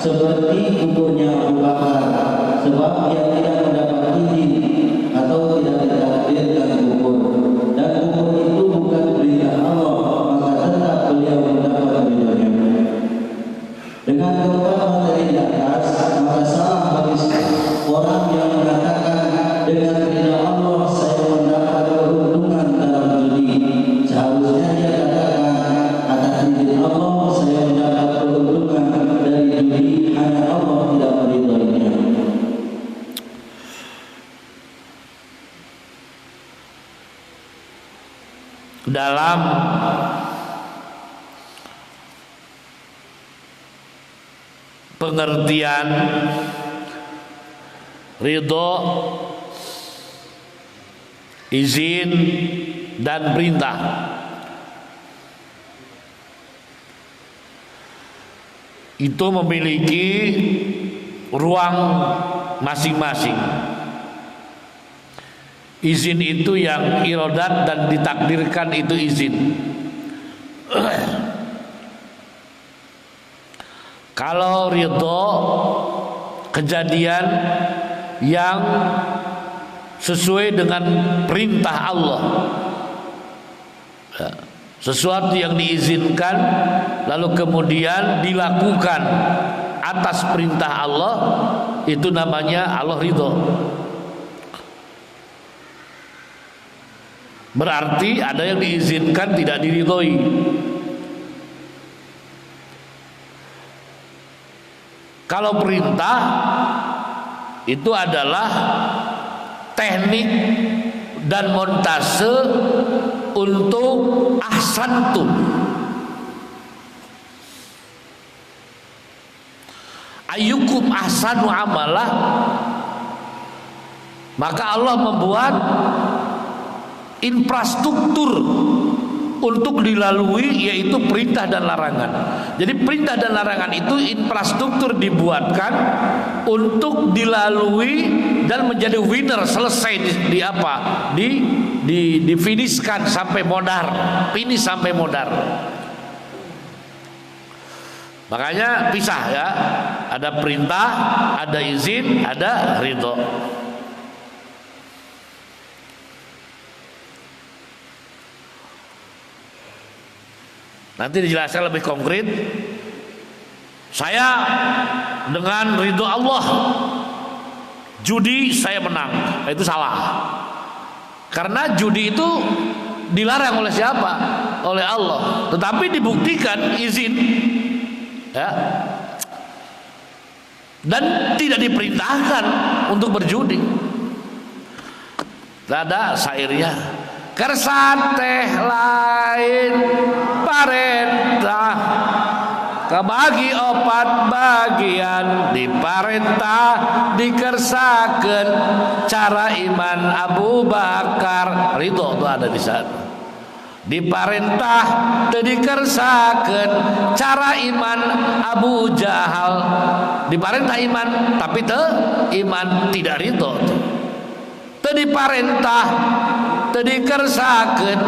seperti kuburnya Abu Bakar, sebab dia tidak mendapat izin atau tidak ditakdirkan kubur, dan kubur itu bukan perintah Allah, maka tetap beliau mendapat ridhonya. Dengan keempat materi di atas, maka salah bagi orang yang mengatakan dengan ridha Allah saya mendapat keuntungan dalam judi. Seharusnya dia katakan atas izin Allah saya mendapat keuntungan dari judi, hanya Allah tidak meridhoinya. Dalam pengertian ridho, izin dan perintah, itu memiliki ruang masing-masing. Izin itu yang irodat dan ditakdirkan, itu izin. Kalau ridho, kejadian yang sesuai dengan perintah Allah, sesuatu yang diizinkan lalu kemudian dilakukan atas perintah Allah, itu namanya Allah ridho. Berarti ada yang diizinkan tidak diridhoi. Kalau perintah itu adalah teknik dan montase untuk ahsantum. Ayyukum ahsanu amalah, maka Allah membuat infrastruktur untuk dilalui, yaitu perintah dan larangan. Jadi perintah dan larangan itu infrastruktur dibuatkan untuk dilalui dan menjadi winner, selesai di apa? Di finishkan sampai modar, finish sampai modar. Makanya pisah ya, ada perintah, ada izin, ada ridho. Nanti dijelaskan lebih konkret. Saya dengan ridho Allah judi saya menang, itu salah. Karena judi itu dilarang oleh siapa? Oleh Allah. Tetapi dibuktikan izin, ya, dan tidak diperintahkan untuk berjudi. Ada syairnya, kersa teh lain parentah, kebagi opat bagian diparentah dikersakeun cara iman Abu Bakar. Ridho itu ada di sana. Diparentah teu dikersakeun cara iman Abu Jahal. Diparentah iman tapi teu iman, tidak ridho. Teu diparentah teu dikersakeun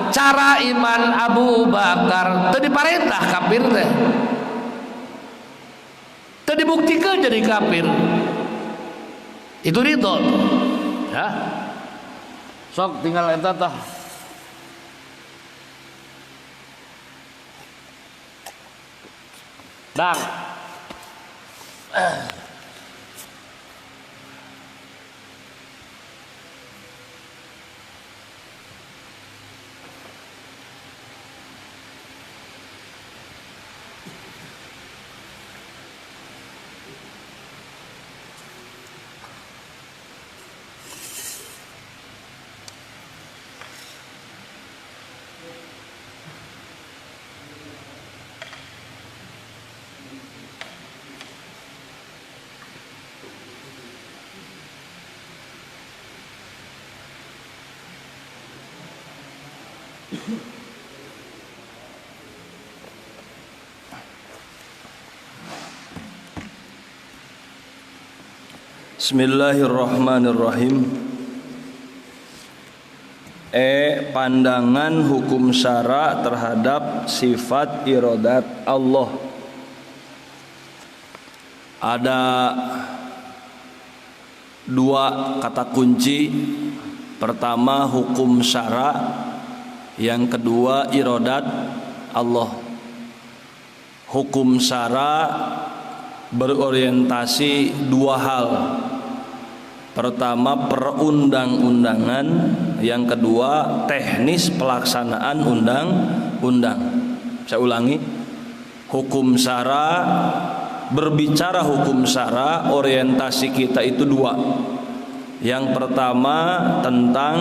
cara iman Abu Bakar, teu diparentah kafir teh, teu dibuktikan jadi kafir, itu ridho ya. Sok tinggal eta tah. Dang Bismillahirrahmanirrahim. Pandangan hukum syara terhadap sifat iradat Allah. Ada dua kata kunci. Pertama hukum syara, yang kedua iradat Allah. Hukum syara berorientasi dua hal. Pertama perundang-undangan, yang kedua teknis pelaksanaan undang-undang. Saya ulangi, hukum syara, berbicara hukum syara, orientasi kita itu dua. Yang pertama tentang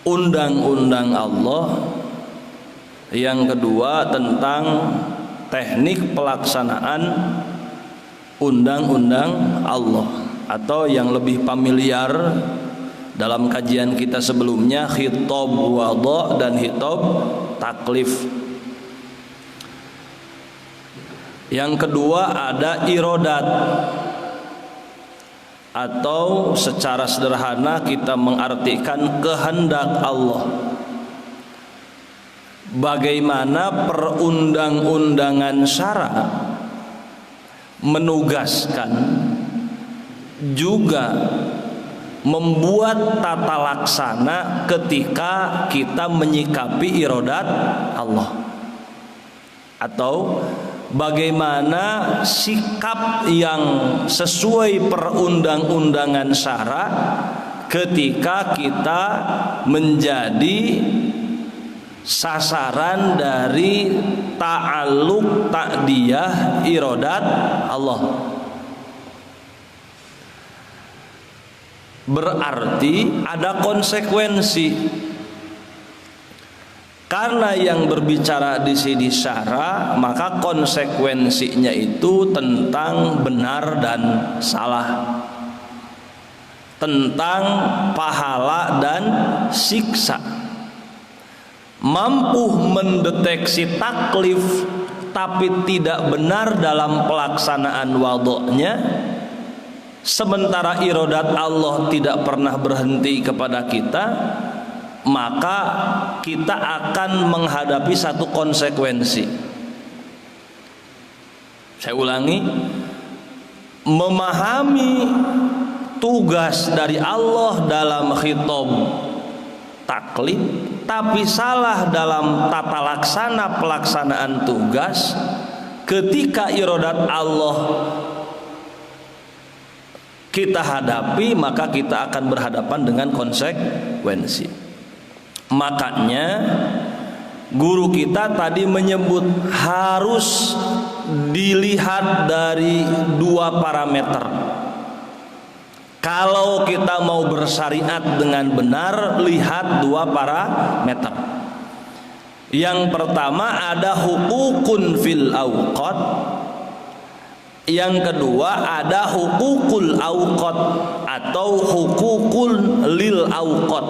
undang-undang Allah, yang kedua tentang teknik pelaksanaan undang-undang Allah, atau yang lebih familiar dalam kajian kita sebelumnya, khitab wadha dan khitab taklif. Yang kedua ada iradat, atau secara sederhana kita mengartikan kehendak Allah. Bagaimana perundang-undangan syara menugaskan juga membuat tata laksana ketika kita menyikapi iradat Allah, atau bagaimana sikap yang sesuai perundang-undangan syara ketika kita menjadi sasaran dari ta'alluq ta'diyah iradat Allah. Berarti ada konsekuensi, karena yang berbicara di sini syara, maka konsekuensinya itu tentang benar dan salah, tentang pahala dan siksa. Mampu mendeteksi taklif tapi tidak benar dalam pelaksanaan wadoknya, sementara iradat Allah tidak pernah berhenti kepada kita, maka kita akan menghadapi satu konsekuensi. Saya ulangi, memahami tugas dari Allah dalam khitab taklif tapi salah dalam tata laksana pelaksanaan tugas, ketika iradat Allah kita hadapi, maka kita akan berhadapan dengan konsekuensi. Makanya guru kita tadi menyebut harus dilihat dari dua parameter. Kalau kita mau bersyariat dengan benar, lihat dua parameter. Yang pertama ada hukukun fil awqat, yang kedua ada hukukul awqat atau hukukul lil awqat.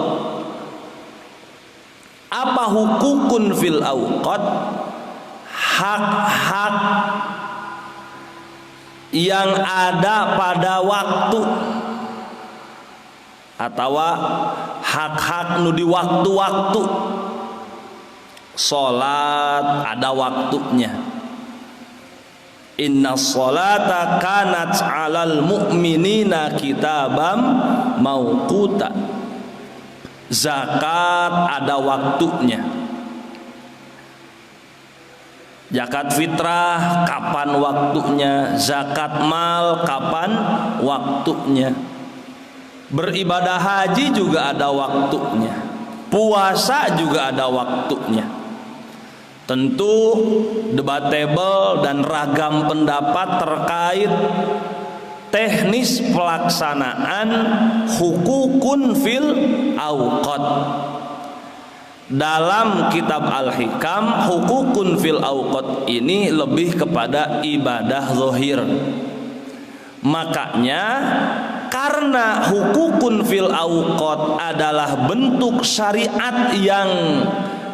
Apa hukukun fil awqat? Hak-hak yang ada pada waktu, atau hak-hak nu di waktu-waktu. Salat ada waktunya. Inna sholata kanat 'alal mu'minina kitabam mauquta. Zakat ada waktunya. Zakat fitrah kapan waktunya, zakat mal kapan waktunya. Beribadah haji juga ada waktunya, puasa juga ada waktunya. Tentu debatable dan ragam pendapat terkait teknis pelaksanaan hukukun fil awqat. Dalam kitab Al-Hikam, hukukun fil awqat ini lebih kepada ibadah zahir. Makanya karena hukukun fil awqat adalah bentuk syariat yang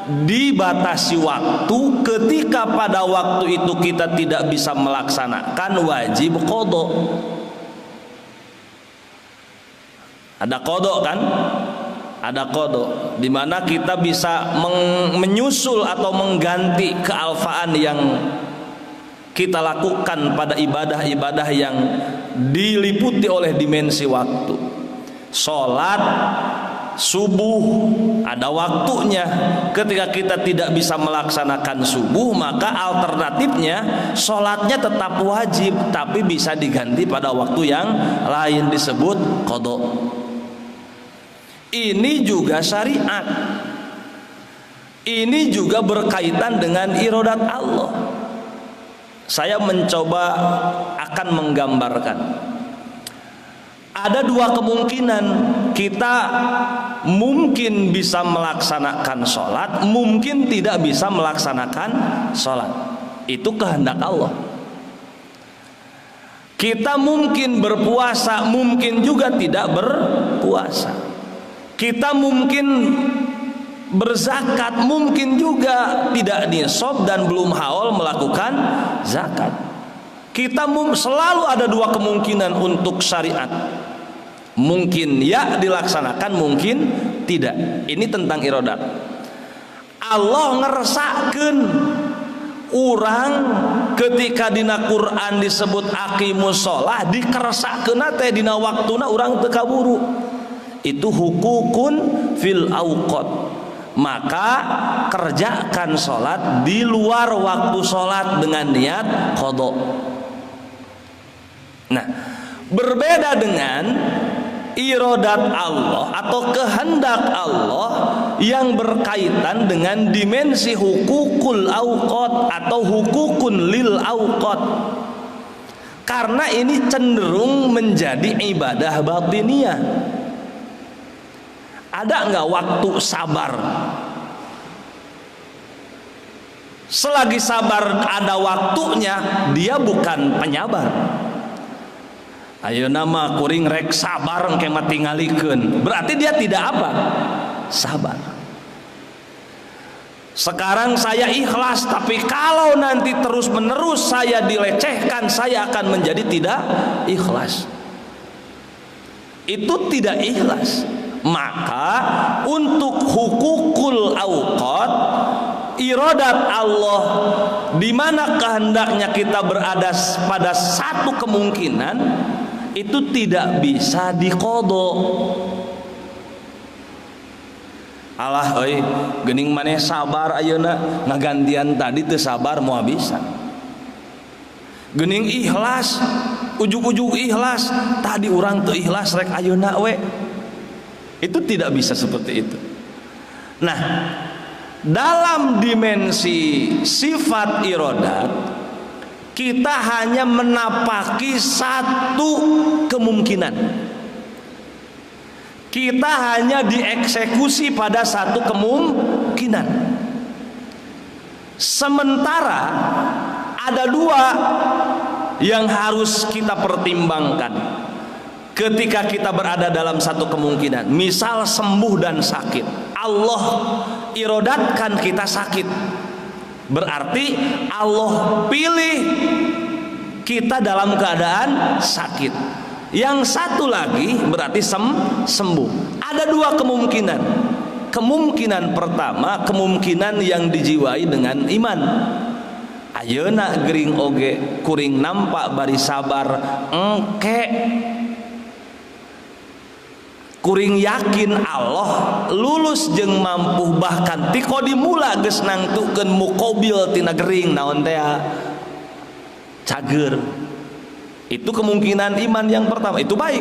dibatasi waktu, ketika pada waktu itu kita tidak bisa melaksanakan, wajib qadha. Ada qadha kan? ada qada, di mana kita bisa menyusul atau mengganti kealfaan yang kita lakukan pada ibadah-ibadah yang diliputi oleh dimensi waktu. Salat subuh ada waktunya. Ketika kita tidak bisa melaksanakan subuh, maka alternatifnya salatnya tetap wajib tapi bisa diganti pada waktu yang lain, disebut qada. Ini juga syariat. Ini juga berkaitan dengan iradat Allah. Saya mencoba akan menggambarkan. Ada dua kemungkinan, kita mungkin bisa melaksanakan sholat, mungkin tidak bisa melaksanakan sholat. Itu kehendak Allah. Kita mungkin berpuasa, mungkin juga tidak berpuasa. Kita mungkin berzakat, mungkin juga tidak nisab dan belum haul melakukan zakat. Kita selalu ada dua kemungkinan untuk syariat. Mungkin ya dilaksanakan, mungkin tidak. Ini tentang iradat. Allah ngeresakeun urang ketika dina Quran disebut aqimus shalah, dikeresakeunna teh dina waktuna urang teu kaburu. Itu hukukun fil auqat. Maka kerjakan sholat di luar waktu sholat dengan niat qada. Nah, berbeda dengan iradat Allah atau kehendak Allah yang berkaitan dengan dimensi hukukul auqat atau hukukun lil auqat. Karena ini cenderung menjadi ibadah batiniyah. Ada enggak waktu sabar? Selagi sabar ada waktunya, dia bukan penyabar. Ayeuna mah kuring rek sabar engke mah tingalikeun. Berarti dia tidak apa? Sabar. Sekarang saya ikhlas, tapi kalau nanti terus-menerus saya dilecehkan, saya akan menjadi tidak ikhlas. Itu tidak ikhlas. Maka untuk hukukul auqat, iradat Allah, di mana kehendaknya kita berada pada satu kemungkinan, itu tidak bisa diqada. Alah euy, geuning maneh sabar ayeuna, ngagantian tadi teu sabar moal bisa. Geuning ikhlas, ujug-ujug ikhlas, tadi urang teu ikhlas rek ayeuna we. Itu tidak bisa seperti itu. Nah, dalam dimensi sifat iradat, kita hanya menapaki satu kemungkinan. Kita hanya dieksekusi pada satu kemungkinan. Sementara ada dua yang harus kita pertimbangkan ketika kita berada dalam satu kemungkinan. Misal sembuh dan sakit, Allah iradatkan kita sakit, berarti Allah pilih kita dalam keadaan sakit. Yang satu lagi berarti sembuh. Ada dua kemungkinan. Kemungkinan pertama, kemungkinan yang dijiwai dengan iman. Ayeuna gering oge kuring nampak bari sabar engke kuring yakin Allah lulus jeung mampu, bahkan ti kodi mula geus nangtukeun muqabil tina gering naon teh cager. Itu kemungkinan iman yang pertama, itu baik.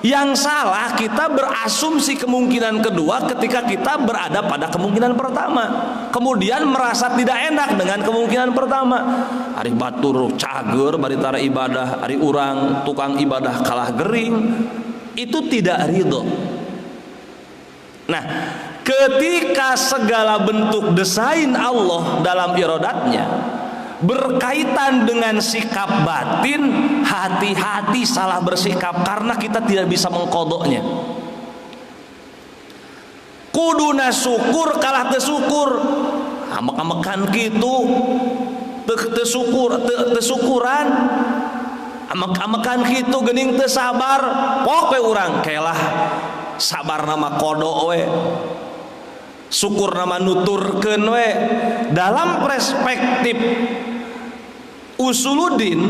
Yang salah kita berasumsi kemungkinan kedua ketika kita berada pada kemungkinan pertama, kemudian merasa tidak enak dengan kemungkinan pertama. Ari batur cager bari tara ibadah, ari urang tukang ibadah kalah gering. Itu tidak ridho. Nah, ketika segala bentuk desain Allah dalam iradatnya berkaitan dengan sikap batin, hati-hati salah bersikap karena kita tidak bisa mengkodoknya. Kuduna syukur kalah tersyukur, amek-amekan gitu, tersyukuran, amek-amekan gitu, gening teu sabar, pokoke urang kelah sabar nama kodok we, syukur nama nuturkeun we. Dalam perspektif Usuluddin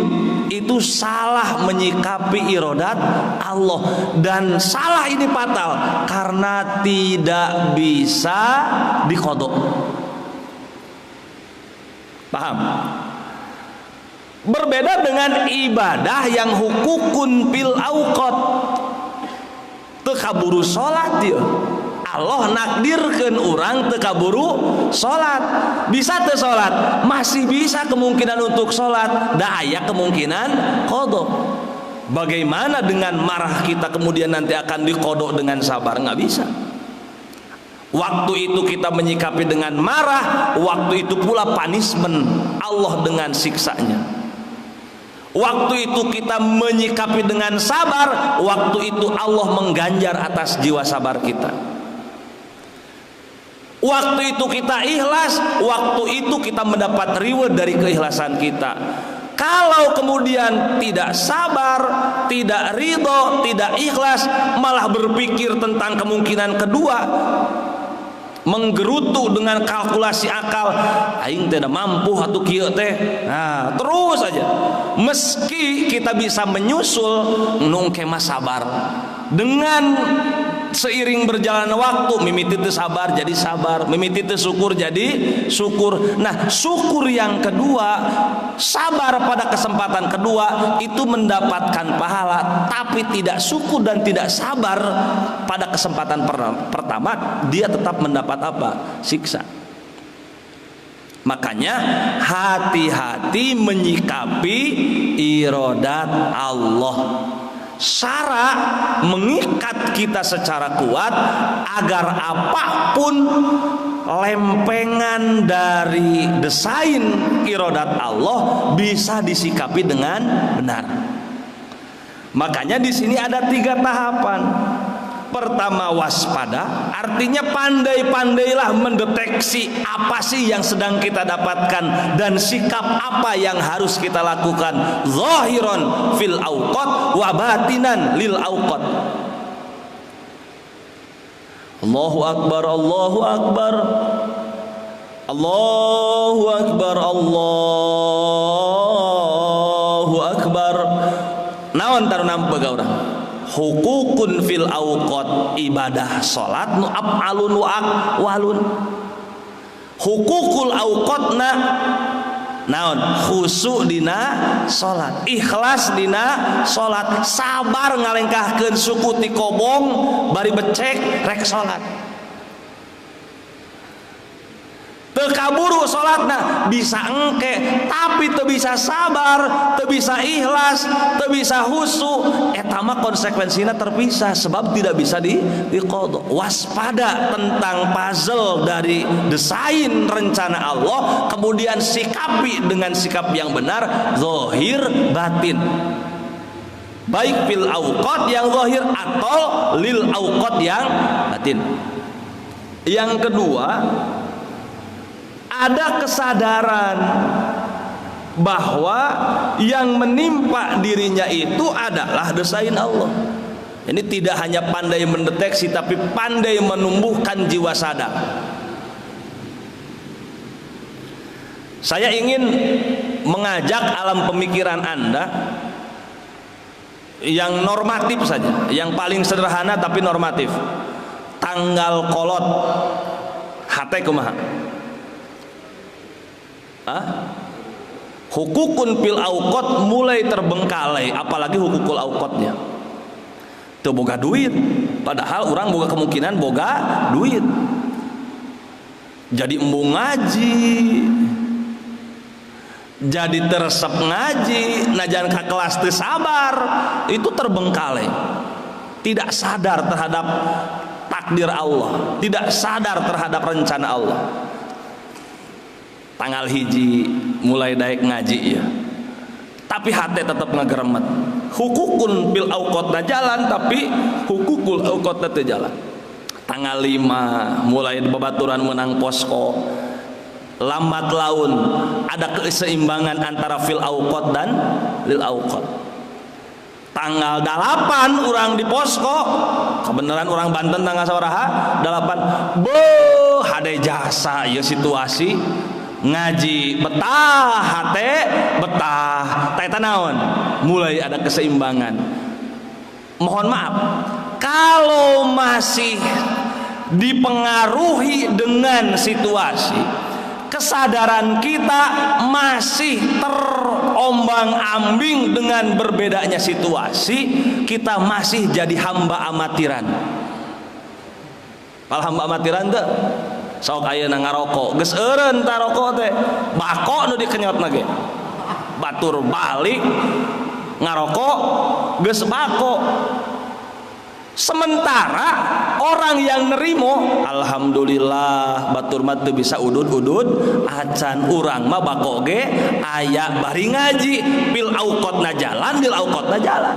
itu salah menyikapi irodat Allah, dan salah ini fatal karena tidak bisa diqodok. Paham? Berbeda dengan ibadah yang hukukun fil auqat, teu kaburu salat dia. Allah nakdirkeun urang teu kaburu salat. Bisa teu salat? Masih bisa kemungkinan untuk salat, da aya kemungkinan qada. Bagaimana dengan marah kita kemudian nanti akan diqada dengan sabar? Nggak bisa. Waktu itu kita menyikapi dengan marah, waktu itu pula punishment Allah dengan siksanya. Waktu itu kita menyikapi dengan sabar, waktu itu Allah mengganjar atas jiwa sabar kita. Waktu itu kita ikhlas, waktu itu kita mendapat reward dari keikhlasan kita. Kalau kemudian tidak sabar, tidak ridho, tidak ikhlas, malah berpikir tentang kemungkinan kedua, menggerutu dengan kalkulasi akal, aing tidak mampu atuh kieu teh. Nah, terus aja. Meski kita bisa menyusul, nu engke mah sabar. Dengan seiring berjalannya waktu, mimiti teu sabar jadi sabar, mimiti teu syukur jadi syukur. Nah, syukur yang kedua, sabar pada kesempatan kedua itu mendapatkan pahala, tapi tidak syukur dan tidak sabar pada kesempatan pertama, dia tetap mendapat apa? Siksa. Makanya hati-hati menyikapi irodat Allah. Syarat mengikat kita secara kuat agar apapun lempengan dari desain irodat Allah bisa disikapi dengan benar. Makanya di sini ada 3 tahapan. Pertama, waspada, artinya pandai-pandailah mendeteksi apa sih yang sedang kita dapatkan dan sikap apa yang harus kita lakukan. Zahiran fil auqat wa batinan lil auqat. Allahu akbar, Allahu akbar, Allahu akbar, Allahu akbar. Naon taruna boga urang? Hukukun fil auqat, ibadah salat nu af'alun wa aqwalun. Hukukul auqatna naon? Khusu dina salat, ikhlas dina salat, sabar ngalengkahkeun suku ti kobong bari becek rek salat. Teu kaburu salatna, bisa engke tapi teu bisa sabar, teu bisa ikhlas, teu bisa khusu, eta mah konsekuensina terpisah sebab tidak bisa diqadha. Waspada tentang puzzle dari desain rencana Allah, kemudian sikapi dengan sikap yang benar, zahir batin. Baik fil auqat yang zahir atau lil auqat yang batin. Yang kedua, ada kesadaran bahwa yang menimpa dirinya itu adalah desain Allah. Ini tidak hanya pandai mendeteksi, tapi pandai menumbuhkan jiwa sadar. Saya ingin mengajak alam pemikiran Anda yang normatif saja, yang paling sederhana tapi normatif. Tanggal kolot hate kumaha? Hukukun fil auqat mulai terbengkalai, apalagi hukukul auqatnya. Teu boga duit, padahal orang boga kemungkinan boga duit. Jadi embung ngaji, jadi teresep ngaji, najan ka kelas teu sabar, itu terbengkalai. Tidak sadar terhadap takdir Allah, tidak sadar terhadap rencana Allah. Tanggal hiji mulai daek ngaji ya, tapi hati tetap ngageremet. Hukukun bil auqatna jalan, tapi hukukul auqatna teu jalan. Tanggal 5 mulai babaturan menang posko, lambat laun ada keseimbangan antara fil auqat dan lil auqat. Tanggal 8 orang di posko, kebenaran orang Banten tangga sauraha 8 beuh hade jasa ieu situasi ngaji betah hate betah eta naon mulai ada keseimbangan. Mohon maaf kalau masih dipengaruhi dengan situasi, kesadaran kita masih terombang-ambing dengan berbedanya situasi, kita masih jadi hamba amatiran. Kalau hamba amatiran teh sok ayeuna ngarokok geus eureun ta rokok teh bako nu dikenyotna ge batur balik ngarokok geus bako. Sementara orang yang nerimo alhamdulillah batur mah teu bisa udud-udud acan urang mah bako ge aya bari ngaji pil auqotna jalan bil auqotna jalan.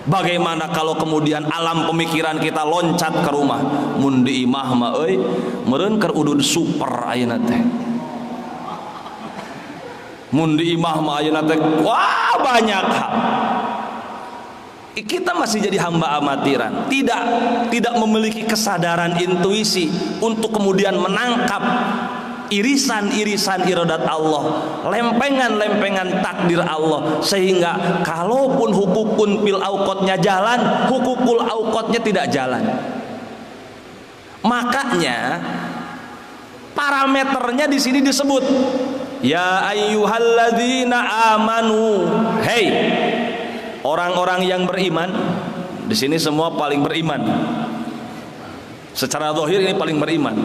Bagaimana kalau kemudian alam pemikiran kita loncat ke rumah mun di imah mah euy meureun keur udud super ayeuna teh. Mun di imah mah ayeuna teh wah banyak hal. Kita masih jadi hamba amatiran, tidak memiliki kesadaran intuisi untuk kemudian menangkap irisan-irisan iradat Allah, lempengan-lempengan takdir Allah, sehingga kalaupun hukukun pil auqotnya jalan, hukukul auqotnya tidak jalan. Makanya parameternya di sini disebut ya ayyuhalladzina amanu, hei orang-orang yang beriman. Di sini semua paling beriman. Secara zahir ini paling beriman.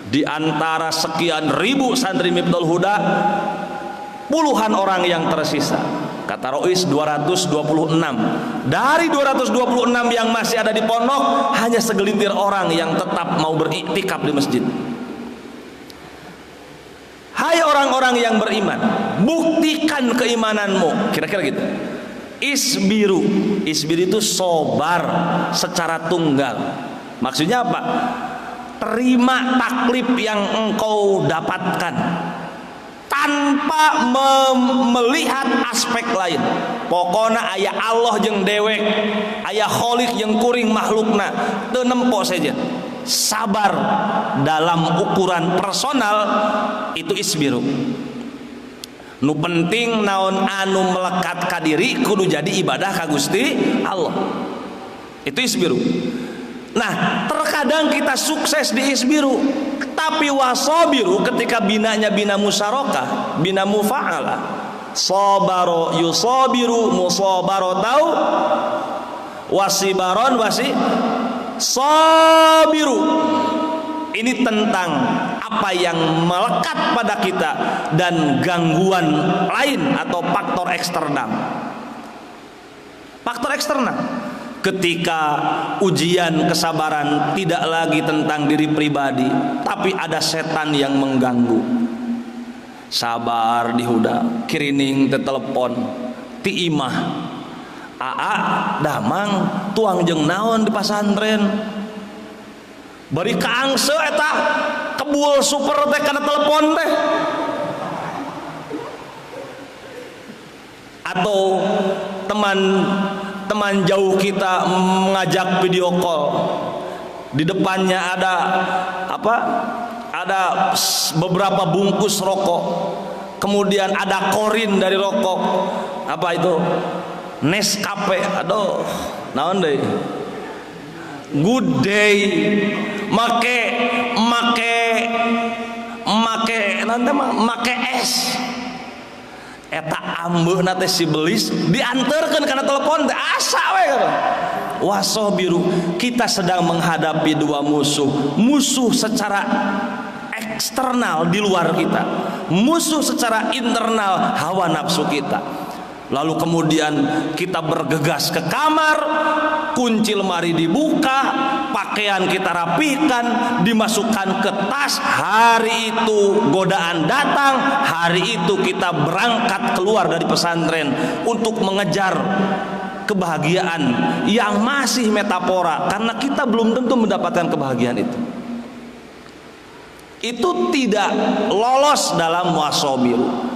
Di antara sekian ribu santri Miftul Huda, puluhan orang yang tersisa. Kata Rois 226. Dari 226 yang masih ada di pondok, hanya segelintir orang yang tetap mau beriktikaf di masjid. Hai orang-orang yang beriman, buktikan keimananmu. Kira-kira gitu. Isbiru itu sobar secara tunggal. Maksudnya apa? Terima taklif yang engkau dapatkan tanpa melihat aspek lain. Pokoknya aya Allah jeung dewek, aya Khaliq jeung kuring makhlukna, teu nempo saja. Sabar dalam ukuran personal itu isbiru. Nu penting naon anu melekat ka diri kudu jadi ibadah ka Gusti Allah. Itu isbiru. Nah, terkadang kita sukses di isbiru, tapi wasabiru ketika binanya bina musyarakah, bina mufa'alah. Sabaro yusabiru musabaro tau wasibaron wasi sabiru. Ini tentang apa yang melekat pada kita dan gangguan lain atau faktor eksternal. Faktor eksternal ketika ujian kesabaran tidak lagi tentang diri pribadi, tapi ada setan yang mengganggu. Sabar di huda, kirining te telepon, ti imah, aa damang tuang jeung naon di pasantren. Bari kaangse eta kebul super teh kana telepon teh. Atau teman jauh kita mengajak video call, di depannya ada apa? Ada beberapa bungkus rokok, kemudian ada korin dari rokok, apa itu? Nescafe, aduh, naon deui? Good day, make es. Eta ambeuna teh si belis dianterkeun kana telepon teh asa we. Wasabiru, kita sedang menghadapi dua musuh secara eksternal di luar kita, musuh secara internal hawa nafsu kita. Lalu kemudian kita bergegas ke kamar, kunci lemari dibuka, pakaian kita rapikan, dimasukkan ke tas. Hari itu godaan datang, hari itu kita berangkat keluar dari pesantren untuk mengejar kebahagiaan yang masih metafora, karena kita belum tentu mendapatkan kebahagiaan itu. Itu tidak lolos dalam wasabiru.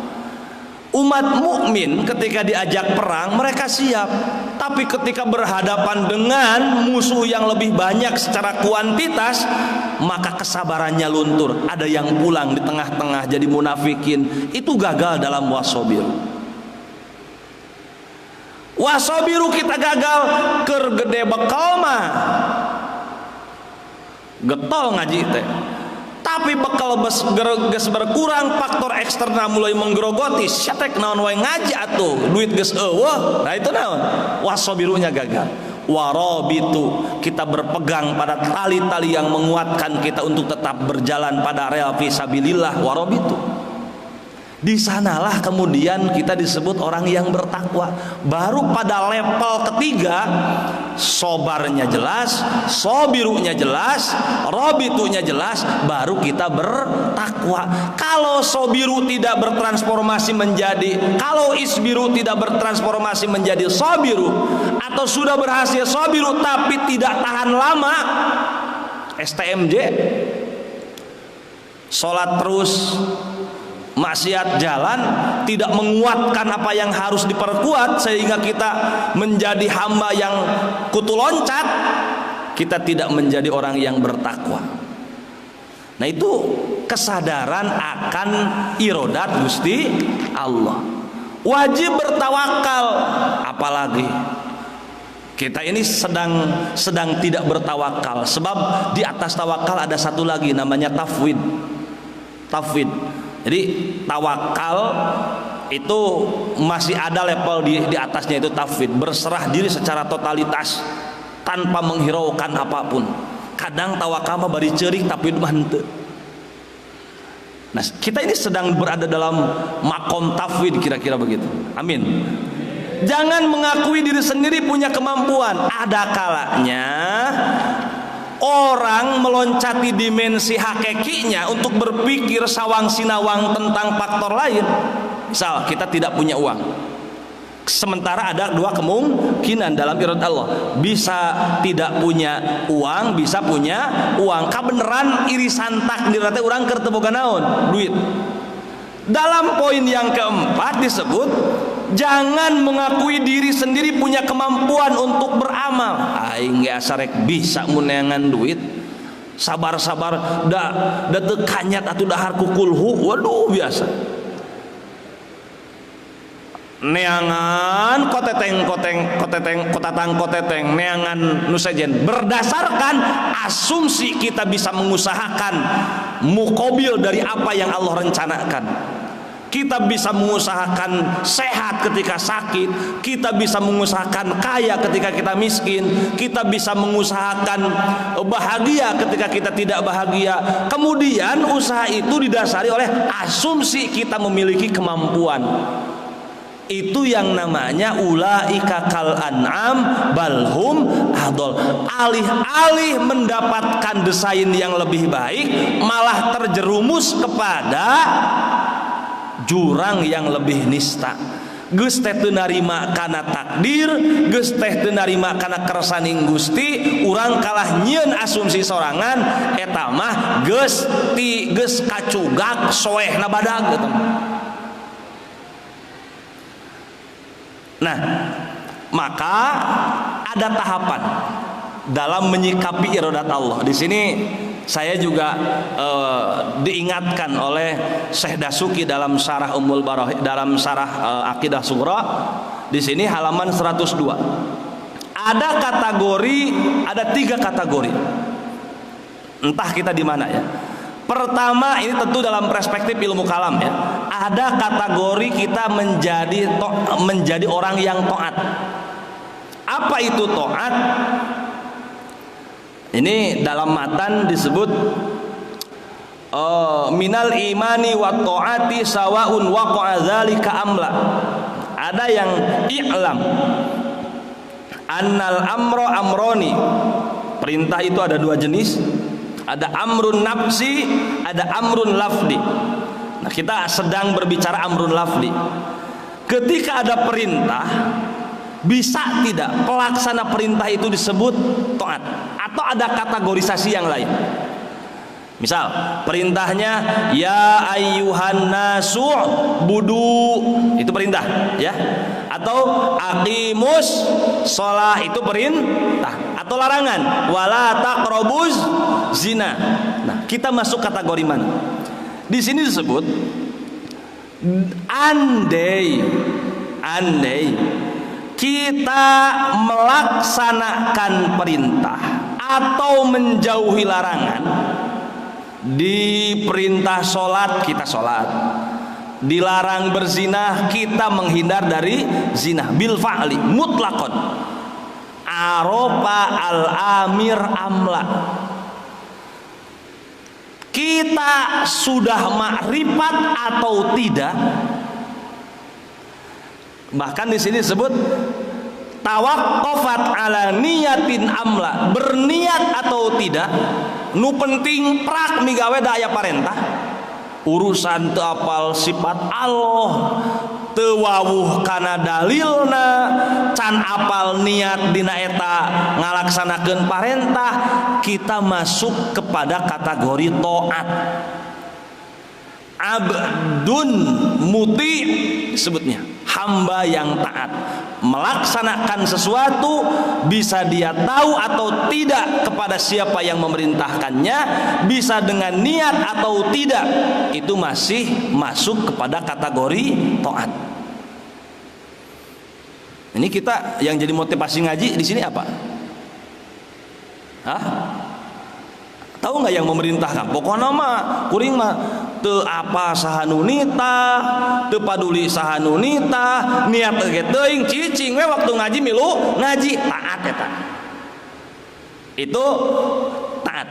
Umat mukmin ketika diajak perang mereka siap, tapi ketika berhadapan dengan musuh yang lebih banyak secara kuantitas, maka kesabarannya luntur. Ada yang pulang di tengah-tengah jadi munafikin. Itu gagal dalam wasobiru. Wasobiru kita gagal, kergede bekal mah getol ngaji teh. Tapi bekal geus berkurang, faktor eksternal mulai menggerogoti, syatek naon wae ngaji atuh, duit geus eueuh. Nah itu naon? Wasobirunya gagal. Warabitu, kita berpegang pada tali-tali yang menguatkan kita untuk tetap berjalan pada rel fisabilillah. Warabitu. Di sanalah kemudian kita disebut orang yang bertakwa. Baru pada level ketiga, sobarnya jelas, sobirunya jelas, robitunya jelas, baru kita bertakwa. Kalau sobiru tidak bertransformasi menjadi, kalau isbiru tidak bertransformasi menjadi sobiru, atau sudah berhasil sobiru tapi tidak tahan lama, STMJ, sholat terus, maksiat jalan, tidak menguatkan apa yang harus diperkuat, sehingga kita menjadi hamba yang kutu loncat, kita tidak menjadi orang yang bertakwa. Nah itu kesadaran akan irodat Gusti Allah. Wajib bertawakal, apalagi kita ini sedang tidak bertawakal, sebab di atas tawakal ada satu lagi namanya tafwid. Jadi tawakal itu masih ada level di atasnya, itu tafwid, berserah diri secara totalitas tanpa menghiraukan apapun. Kadang tawakal mah bari ceurik tapi mah henteu. Nah, kita ini sedang berada dalam makom tafwid, kira-kira begitu. Amin. Jangan mengakui diri sendiri punya kemampuan. Ada kalanya orang meloncati dimensi hakikinya untuk berpikir sawang sinawang tentang faktor lain. Misal kita tidak punya uang, sementara ada dua kemungkinan dalam iradat Allah, bisa tidak punya uang, bisa punya uang. Kabeneran irisan takdir teh urang keur teu boga naon, duit. Dalam poin yang keempat disebut jangan mengakui diri sendiri punya kemampuan untuk beramal. Aing ge asarek bisa muneangan duit, sabar-sabar da teu kanyat atuh dahar kukulhu. Waduh biasa. Neangan koteteng neangan nusajen, berdasarkan asumsi kita bisa mengusahakan mukobil dari apa yang Allah rencanakan. Kita bisa mengusahakan sehat ketika sakit, kita bisa mengusahakan kaya ketika kita miskin, kita bisa mengusahakan bahagia ketika kita tidak bahagia. Kemudian usaha itu didasari oleh asumsi kita memiliki kemampuan. Itu yang namanya ulaika kal an'am balhum adol. Alih-alih mendapatkan desain yang lebih baik, malah terjerumus kepada jurang yang lebih nista. Geus teh teu narima kana takdir, geus teh teu narima kana kersaning Gusti, urang kalah nyieun asumsi sorangan, eta mah geus kacugak soehna badag gitu. Nah, maka ada tahapan dalam menyikapi iradat Allah. Di sini saya juga diingatkan oleh Syekh Dasuki dalam Syarah Ummul Barahid, dalam Syarah Aqidah Sughra. Di sini halaman 102. Ada kategori, ada 3 kategori. Entah kita di mana ya. Pertama, ini tentu dalam perspektif ilmu kalam ya. Ada kategori kita menjadi orang yang taat. Apa itu taat? Ini dalam matan disebut minal imani wa taati sawaun waqa'a dzalika amla. Ada yang i'lam annal amro amroni. Perintah itu ada 2 jenis. Ada amrun nafsi, ada amrun lafdi. Nah, kita sedang berbicara amrun lafdi. Ketika ada perintah, bisa tidak pelaksana perintah itu disebut taat, atau ada kategorisasi yang lain? Misal perintahnya ya ayyuhan nasu budu, itu perintah ya. Atau aqimus shalah, itu perintah. Atau larangan wala taqrabuz zina. Nah, kita masuk kategori mana? Di sini disebut andai kita melaksanakan perintah atau menjauhi larangan. Di perintah sholat kita sholat, dilarang berzina kita menghindar dari zina bil fa'li mutlaqon arofa al amir amla. Kita sudah makrifat atau tidak, bahkan di sini disebut tawaqqafat ala niyatin amla, berniat atau tidak. Nu penting prak migawe da aya parentah, urusan teu apal sifat Allah, teu wawuh kana dalilna, can apal niat dina eta ngalaksanakeun parentah, kita masuk kepada kategori taat. Abdun muti disebutnya, hamba yang taat, melaksanakan sesuatu bisa dia tahu atau tidak kepada siapa yang memerintahkannya, bisa dengan niat atau tidak, itu masih masuk kepada kategori taat. Ini kita yang jadi motivasi ngaji di sini apa? Hah? Tahu nggak yang memerintahkan? Pokoknya mah kuring mah teu apa sahanunita, teu paduli sahanunita, niat ge teuing cicing we waktu ngaji milu ngaji, taat eta. Itu taat.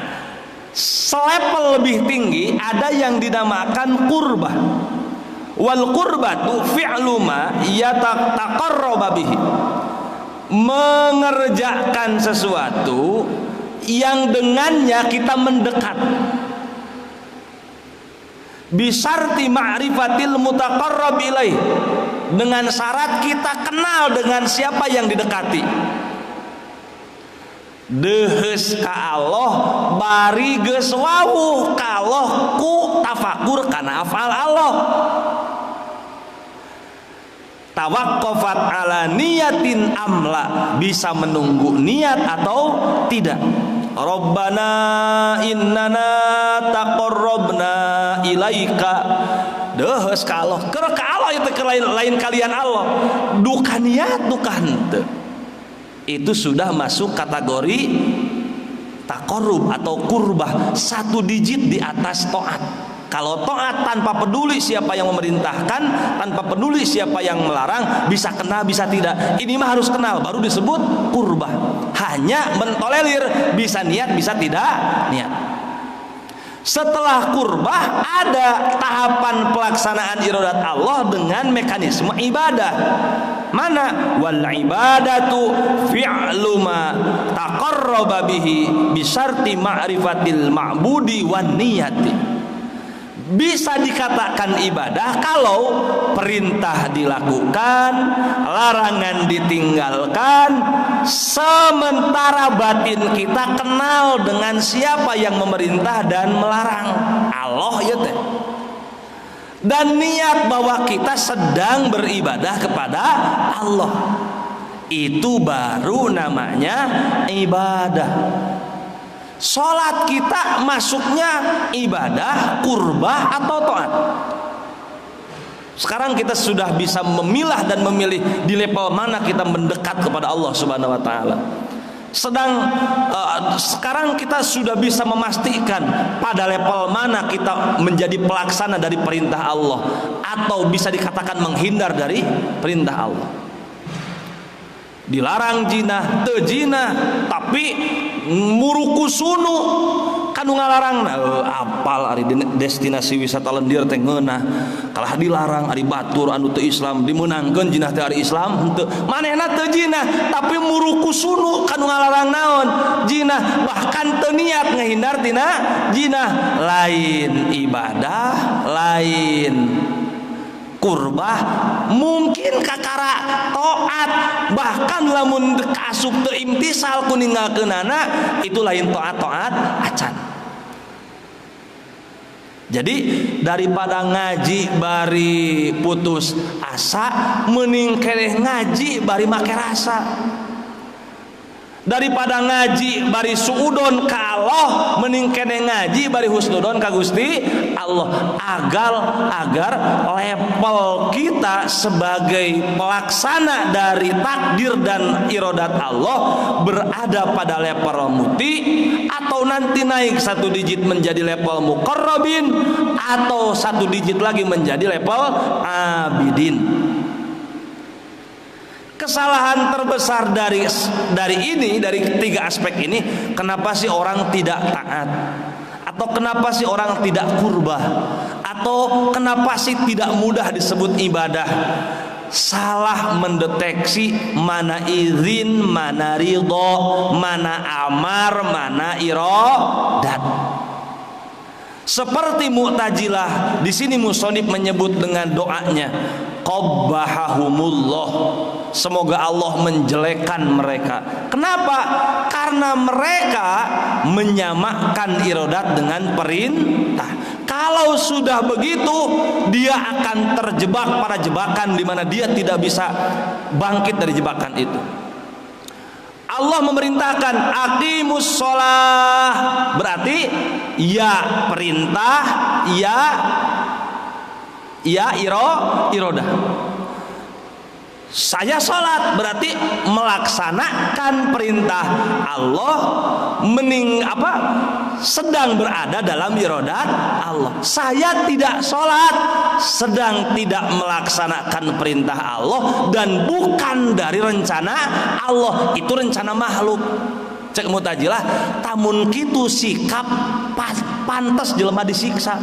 Selevel lebih tinggi ada yang dinamakan qurbah. Wal qurbatu fi'lu ma yataqarraba bihi. Mengerjakan sesuatu yang dengannya kita mendekat, bisarti ma'rifatil mutaqarrab ilaih, dengan syarat kita kenal dengan siapa yang didekati. Deheus ka Allah bari geus wawuh ka Allah ku tafakur kana afal Allah. Tawaqqafat ala niyatin amla, bisa menunggu niat atau tidak. Rabbana innana taqarrabna ilaika, deheus ka Allah, keur ka Allah itu lain kalian Allah, duka niat duka henteu. Itu sudah masuk kategori taqarrub atau kurbah, satu digit di atas taat. Kalau taat tanpa peduli siapa yang memerintahkan, tanpa peduli siapa yang melarang, bisa kenal bisa tidak, ini mah harus kenal baru disebut kurbah. Hanya mentolerir, bisa niat bisa tidak niat. Setelah kurbah ada tahapan pelaksanaan iradat Allah dengan mekanisme ibadah. Mana? Wal ibadatu fi'lu ma taqarraba bihi bisyarti ma'rifatil ma'budi wan niyati. Bisa dikatakan ibadah kalau perintah dilakukan, larangan ditinggalkan, sementara batin kita kenal dengan siapa yang memerintah dan melarang, Allah ya teh. Dan niat bahwa kita sedang beribadah kepada Allah, itu baru namanya ibadah. Sholat kita masuknya ibadah, kurbah atau taat. Sekarang kita sudah bisa memilah dan memilih di level mana kita mendekat kepada Allah Subhanahu wa taala. Sekarang kita sudah bisa memastikan pada level mana kita menjadi pelaksana dari perintah Allah atau bisa dikatakan menghindar dari perintah Allah. Dilarang zina, teu zina, tapi muruku sunu kanu ngalarang apal ari destinasi wisata lendir teh ngeunah kalah dilarang ari batur anu teu Islam dimeunangkeun zina teh ari Islam henteu manehna teu zina tapi muruku sunu kanu ngalarang naon zina bahkan teu niat ngahindar tina zina. Lain ibadah, lain kurbah, mungkin kakara taat, bahkan lamun kasuk teu imtisal ku ninggalkeunana itu lain taat acan. Jadi daripada ngaji bari putus asa, mending keneh ngaji bari make rasa. Daripada ngaji bari suudon ka Allah, mending keneh ngaji bari husnudon ka Gusti Allah, agar level kita sebagai pelaksana dari takdir dan iradat Allah berada pada level muti, atau nanti naik satu digit menjadi level muqarrabin, atau satu digit lagi menjadi level abidin. Kesalahan terbesar dari ketiga aspek ini, kenapa sih orang tidak taat, atau kenapa sih orang tidak kurbah, atau kenapa sih tidak mudah disebut ibadah? Salah mendeteksi mana izin, mana ridho, mana amar, mana iradat. Seperti Mu'tazilah, di sini musonif menyebut dengan doanya, qabbahahumullah, semoga Allah menjelekkan mereka. Kenapa? Karena mereka menyamakan iradat dengan perintah. Kalau sudah begitu, dia akan terjebak pada jebakan di mana dia tidak bisa bangkit dari jebakan itu. Allah memerintahkan aqimus sholah, berarti ya perintah, ya irodah. Saya sholat berarti melaksanakan perintah Allah, sedang berada dalam iradat Allah. Saya tidak sholat, sedang tidak melaksanakan perintah Allah, dan bukan dari rencana Allah, itu rencana makhluk. Cek Mu'tazilah, tamun kitu sikap pantas jelema disiksa.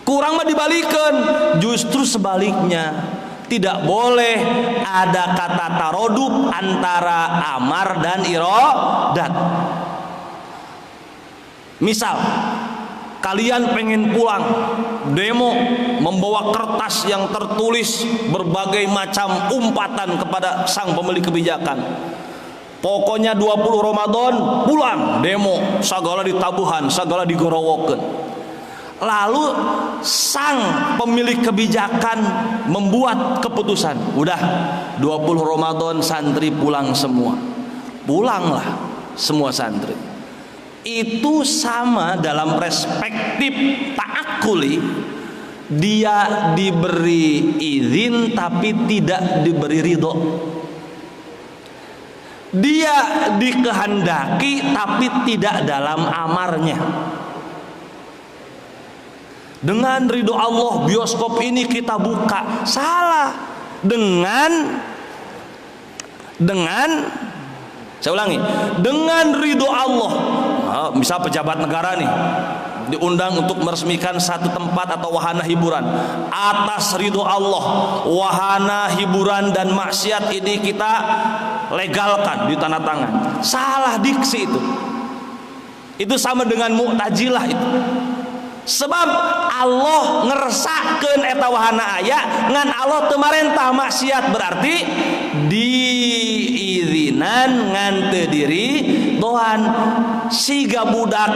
Kurang mah dibalikan, justru sebaliknya. Tidak boleh ada kata tarodub antara amar dan iradat. Misal kalian pengen pulang, demo membawa kertas yang tertulis berbagai macam umpatan kepada sang pemilik kebijakan. Pokoknya 20 Ramadan pulang, demo, sagala ditabuhan, sagala digorowokeun. Lalu sang pemilik kebijakan membuat keputusan, udah 20 Ramadan santri pulang semua. Pulanglah semua santri. Itu sama dalam perspektif ta'akuli, dia diberi izin tapi tidak diberi ridho. Dia dikehendaki tapi tidak dalam amarnya. Dengan ridho Allah bioskop ini kita buka, salah. Dengan saya ulangi, dengan ridho Allah. Misal pejabat negara nih diundang untuk meresmikan satu tempat atau wahana hiburan, atas ridho Allah wahana hiburan dan maksiat ini kita legalkan di tanda tangan. Salah diksi itu sama dengan Mu'tazilah itu. Sebab Allah ngersakeun eta wahana aya ngan Allah teu marentah maksiat, berarti diizinan ngan teu diri doan. Siga budak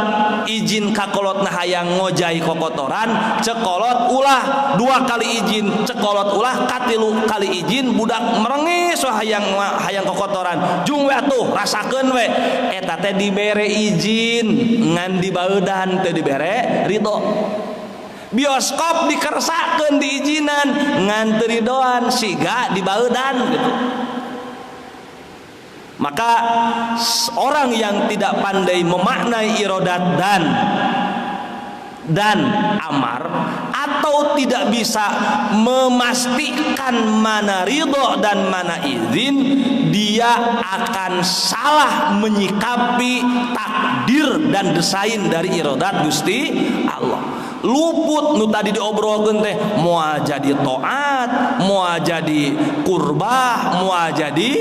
izin ka kolotna hayang ngojai kokotoran, cekolot ulah 2 kali izin, cekolot ulah katilu kali izin, budak merengis hayang kokotoran, jung we atuh rasakeun we, eta teh dibere izin ngan dibaeudan teu dibere ridho. Bioskop dikersakeun diizinan ngan teu ridoan, siga dibaeudan gitu. Maka orang yang tidak pandai memaknai iradat dan amar, atau tidak bisa memastikan mana ridho dan mana izin, dia akan salah menyikapi takdir dan desain dari iradat Gusti Allah. Luput nu tadi diobrolkeun teh, moal jadi taat, moal jadi kurbah, moal jadi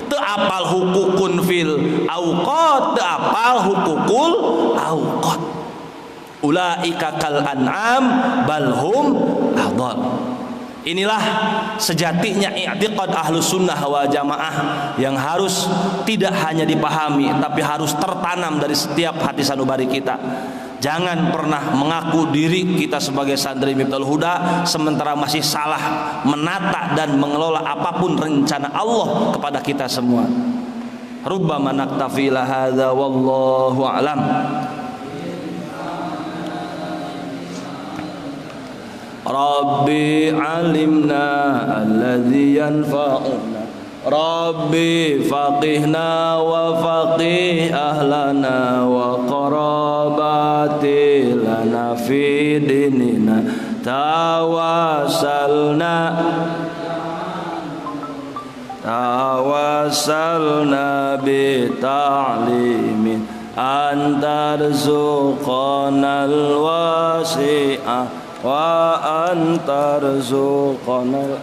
teu apal hukukun fil auqat, teu apal hukukul auqat. Ulaika kal an'am balhum adall. Inilah sejatinya i'tiqad ahlus sunnah wal jamaah yang harus tidak hanya dipahami tapi harus tertanam dari setiap hati sanubari kita. Jangan pernah mengaku diri kita sebagai santri Miftahul Huda sementara masih salah menata dan mengelola apapun rencana Allah kepada kita semua. Rubbama naktafi la hadza wallahu a'lam. Rabbi alimna alladzi yanfa'una Rabbi faqihna wa faqih ahlana wa qarabati lana fi dinina tawassalna bi ta'limin antarzuqanal wasi'ah wa antarzuqanal